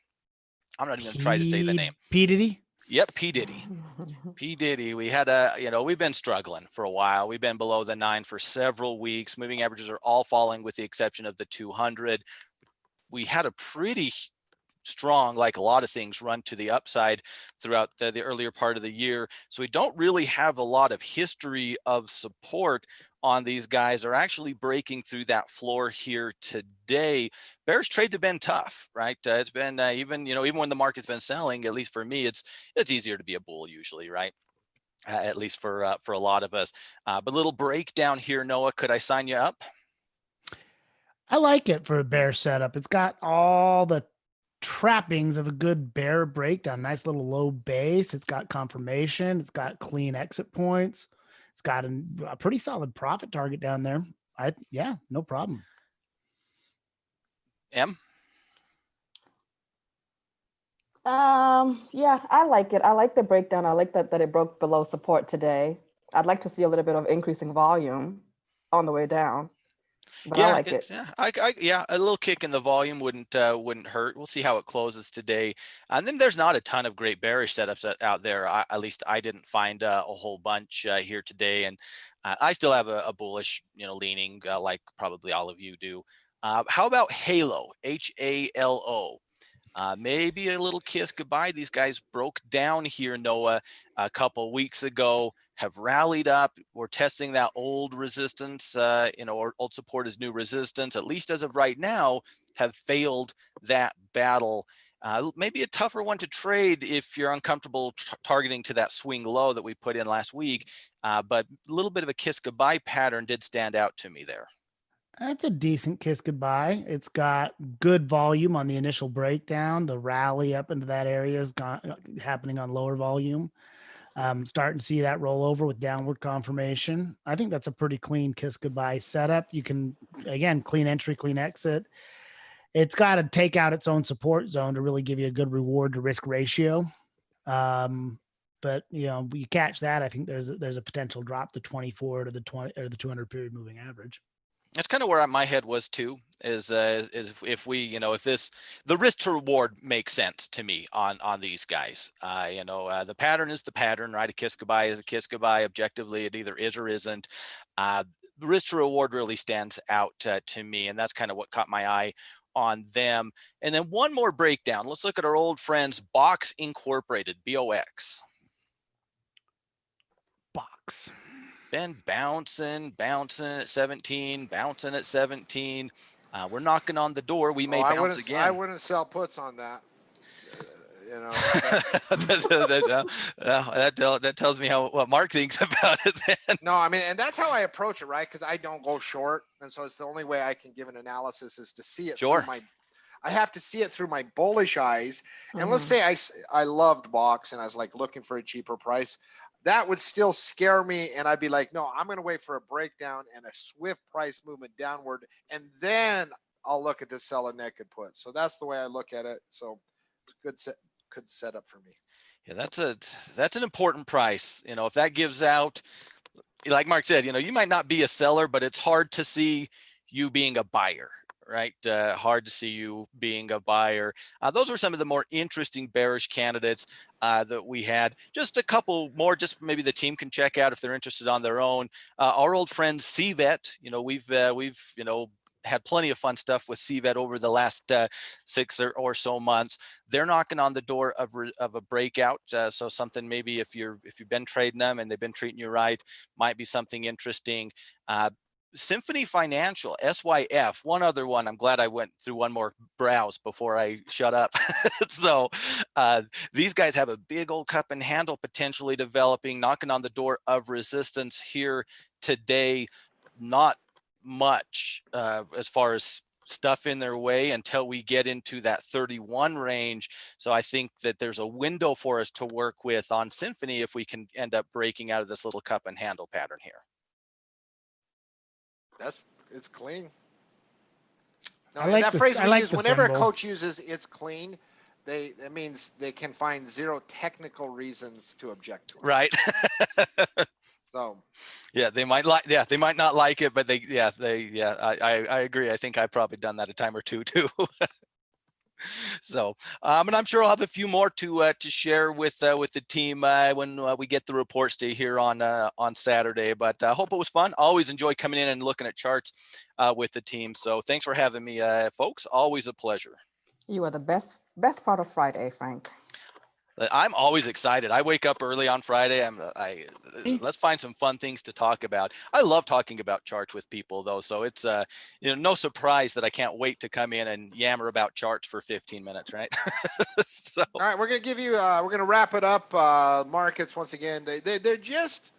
I'm not even going to try to say the name. P Diddy. Yep, P Diddy. P Diddy. We had we've been struggling for a while. We've been below the 9 for several weeks. Moving averages are all falling with the exception of the 200. We had a pretty strong, like a lot of things, run to the upside throughout the earlier part of the year. So we don't really have a lot of history of support on these guys. Are actually breaking through that floor here today. Bearish trades have been tough, right? It's been even when the market's been selling, at least for me, it's easier to be a bull usually, right? At least for a lot of us. But little breakdown here, Noah. Could I sign you up? I like it for a bear setup. It's got all the trappings of a good bear breakdown. Nice little low base. It's got confirmation. It's got clean exit points. It's got a pretty solid profit target down there. Yeah, no problem. M. Yeah, I like it. I like the breakdown. I like that it broke below support today. I'd like to see a little bit of increasing volume on the way down, but I Yeah, like it. it's yeah, a little kick in the volume wouldn't hurt. We'll see how it closes today. And then there's not a ton of great bearish setups out there. At least I didn't find a whole bunch here today, and I still have a bullish, leaning like probably all of you do. How about Halo? HALO. Maybe a little kiss goodbye. These guys broke down here, Noah, a couple weeks ago, have rallied up. We're testing that old resistance, or old support is new resistance, at least as of right now, have failed that battle. Maybe a tougher one to trade if you're uncomfortable targeting to that swing low that we put in last week. But a little bit of a kiss goodbye pattern did stand out to me there. That's a decent kiss goodbye. It's got good volume on the initial breakdown. The rally up into that area is happening on lower volume. Starting to see that roll over with downward confirmation. I think that's a pretty clean kiss goodbye setup. You can, again, clean entry, clean exit. It's got to take out its own support zone to really give you a good reward to risk ratio. But you catch that, I think there's a potential drop to 24 to the 20 or the 200 period moving average. That's kind of where my head was too, is if we, if the risk to reward makes sense to me on these guys. The pattern is the pattern, right? A kiss goodbye is a kiss goodbye. Objectively, it either is or isn't. The risk to reward really stands out to me, and that's kind of what caught my eye on them. And then one more breakdown. Let's look at our old friends, Box Incorporated, BOX. Box. Been bouncing at 17, bouncing at 17. We're knocking on the door. We may bounce again. I wouldn't sell puts on that. That tells me what Mark thinks about it then. No, I mean, and that's how I approach it, right? Because I don't go short, and so it's the only way I can give an analysis is to see it. Sure. I have to see it through my bullish eyes. And let's say I loved Box and I was like looking for a cheaper price. That would still scare me, and I'd be like, no, I'm going to wait for a breakdown and a swift price movement downward, and then I'll look at to sell a naked put. So that's the way I look at it. So it's a good setup for me. Yeah, that's an important price. If that gives out, like Mark said, you might not be a seller, but it's hard to see you being a buyer. Right? Hard to see you being a buyer. Those were some of the more interesting bearish candidates that we had. Just a couple more, just maybe the team can check out if they're interested on their own. Our old friend CVET, we've had plenty of fun stuff with CVET over the last 6 or so months. They're knocking on the door of a breakout. So something maybe if you've been trading them and they've been treating you right, might be something interesting. Symphony Financial, SYF, one other one. I'm glad I went through one more browse before I shut up. So these guys have a big old cup and handle potentially developing, knocking on the door of resistance here today. Not much as far as stuff in their way until we get into that 31 range. So I think that there's a window for us to work with on Symphony if we can end up breaking out of this little cup and handle pattern here. It's clean. No, I like that the, phrase I we like use the whenever symbol. a coach uses "it's clean," that means they can find zero technical reasons to object to it. Right. So. Yeah, they might not like it, but I agree. I think I've probably done that a time or two too. So, and I'm sure I'll have a few more to share with the team when we get the reports to here on Saturday. But I hope it was fun. Always enjoy coming in and looking at charts with the team. So thanks for having me, folks. Always a pleasure. You are the best part of Friday, Frank. I'm always excited. I wake up early on Friday. Let's find some fun things to talk about. I love talking about charts with people though. So it's, no surprise that I can't wait to come in and yammer about charts for 15 minutes, right? So. All right, we're going to give you, we're going to wrap it up. Markets, once again, they're just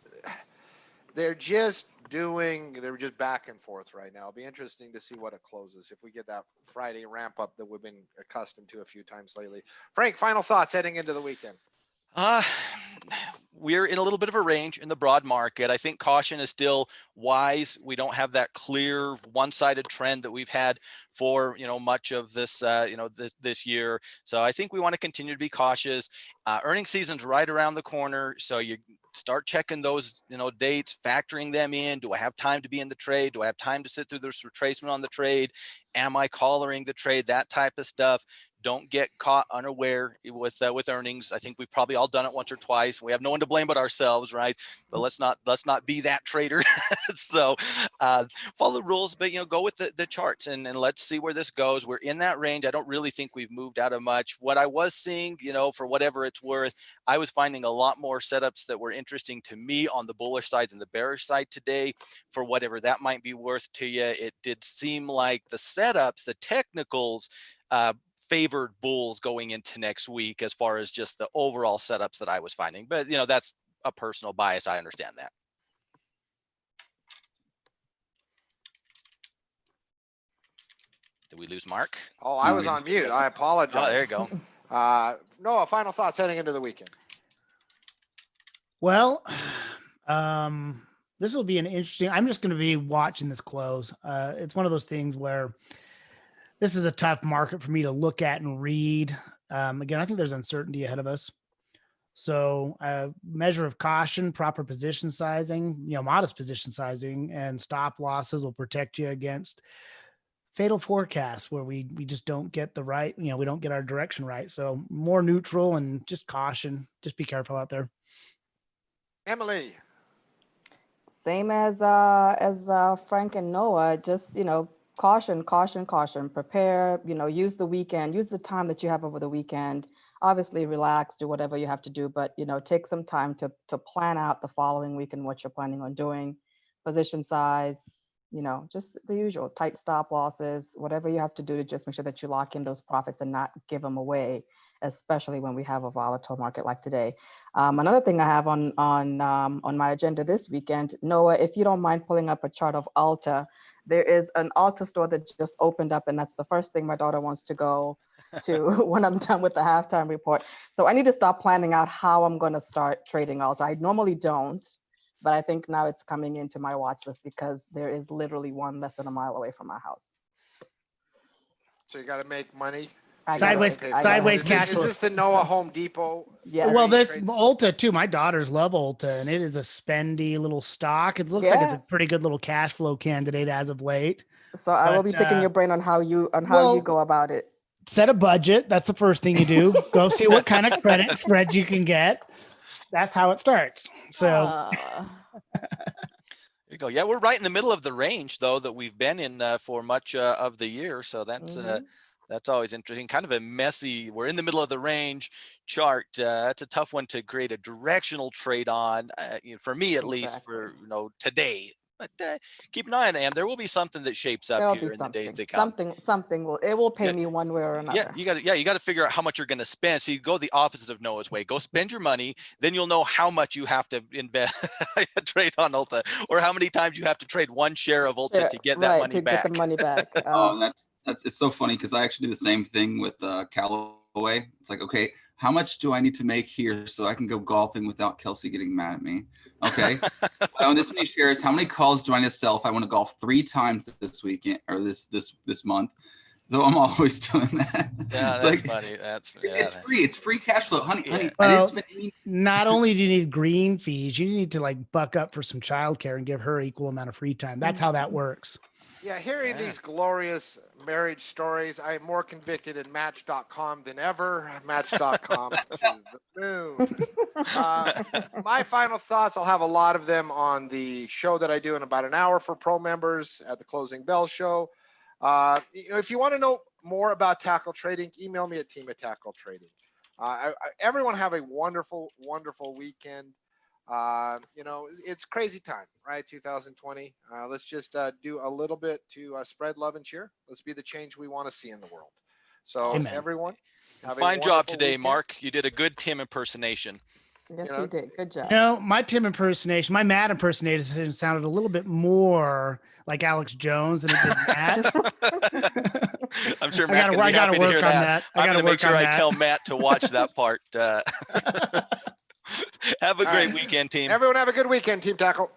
doing. They're just back and forth right now. It'll be interesting to see what it closes if we get that Friday ramp up that we've been accustomed to a few times lately. Frank, final thoughts heading into the weekend. We're in a little bit of a range in the broad market. I think caution is still wise. We don't have that clear one-sided trend that we've had for, much of this, this year. So I think we want to continue to be cautious. Earnings season's right around the corner. So you start checking those, dates, factoring them in. Do I have time to be in the trade? Do I have time to sit through this retracement on the trade? Am I collaring the trade? That type of stuff. Don't get caught unaware with earnings. I think we've probably all done it once or twice. We have no one to blame but ourselves, right? But let's not be that trader. So follow the rules, but go with the charts and let's see where this goes. We're in that range. I don't really think we've moved out of much. What I was seeing, for whatever it's worth, I was finding a lot more setups that were interesting to me on the bullish side than the bearish side today. For whatever that might be worth to you, it did seem like the setups, the technicals, favored bulls going into next week as far as just the overall setups that I was finding. But, that's a personal bias. I understand that. Did we lose Mark? Oh, I was on mute. I apologize. Oh, there you go. Noah, final thoughts heading into the weekend. Well, this will be an interesting, I'm just going to be watching this close. It's one of those things where this is a tough market for me to look at and read. Again, I think there's uncertainty ahead of us. So measure of caution, proper position sizing, modest position sizing and stop losses will protect you against fatal forecasts where we just don't get the right, we don't get our direction right. So more neutral and just caution, just be careful out there. Emily. Same as Frank and Noah, just, caution, prepare, use the weekend, use the time that you have over the weekend, obviously relax, do whatever you have to do, but, take some time to plan out the following week and what you're planning on doing, position size, just the usual tight stop losses, whatever you have to do to just make sure that you lock in those profits and not give them away, especially when we have a volatile market like today. Another thing I have on my agenda this weekend, Noah, if you don't mind pulling up a chart of Ulta, there is an Ulta store that just opened up, and that's the first thing my daughter wants to go to when I'm done with the halftime report. So I need to start planning out how I'm going to start trading Ulta. I normally don't, but I think now it's coming into my watch list because there is literally one less than a mile away from my house. So you got to make money. Sideways cash flow. Is this the Noah Home Depot? Yeah. Well, this Ulta too. My daughters love Ulta, and it is a spendy little stock. It looks like it's a pretty good little cash flow candidate as of late. So I will be picking your brain on how you go about it. Set a budget. That's the first thing you do. Go see what kind of credit spreads you can get. That's how it starts. So. There you go. Yeah, we're right in the middle of the range, though, that we've been in for much of the year. So that's always interesting. Kind of a messy, we're in the middle of the range chart. That's a tough one to create a directional trade on, for me at least, for today. But keep an eye on it, and there will be something that shapes up here in the days to come. Something will pay me one way or another. Yeah, you got to figure out how much you're going to spend. So you go the opposite of Noah's way. Go spend your money, then you'll know how much you have to invest trade on Ulta, or how many times you have to trade one share of Ulta to get that money back. Get the money back. That's it's so funny because I actually do the same thing with Callaway. It's like, okay, how much do I need to make here so I can go golfing without Kelsey getting mad at me? Okay, I own this many shares. How many calls do I need to sell if I want to golf 3 times this weekend or this month? So I'm always doing that. Yeah, that's funny. It's free. It's free cash flow, honey. Yeah. I Well, didn't spend any. not only do you need green fees, you need to buck up for some childcare and give her equal amount of free time. That's how that works. Yeah, hearing these glorious marriage stories, I'm more convicted in Match.com than ever. Match.com to the moon. My final thoughts, I'll have a lot of them on the show that I do in about an hour for pro members at the Closing Bell show. If you want to know more about tackle trading, email me at team@tackle-trading. Everyone have a wonderful, wonderful weekend. It's crazy time, right? 2020. Let's just do a little bit to spread love and cheer. Let's be the change we want to see in the world. So Amen. everyone, have a Fine job wonderful today, weekend. Mark. You did a good Tim impersonation. Yes, know, you did. Good job. My Matt impersonation sounded a little bit more like Alex Jones than it did Matt. I'm sure I Matt's going to be happy to work hear on that. I I'm got going to to make work sure on I that. tell Matt to watch that part. Have a All great right. weekend, team. Everyone have a good weekend, Team Tackle.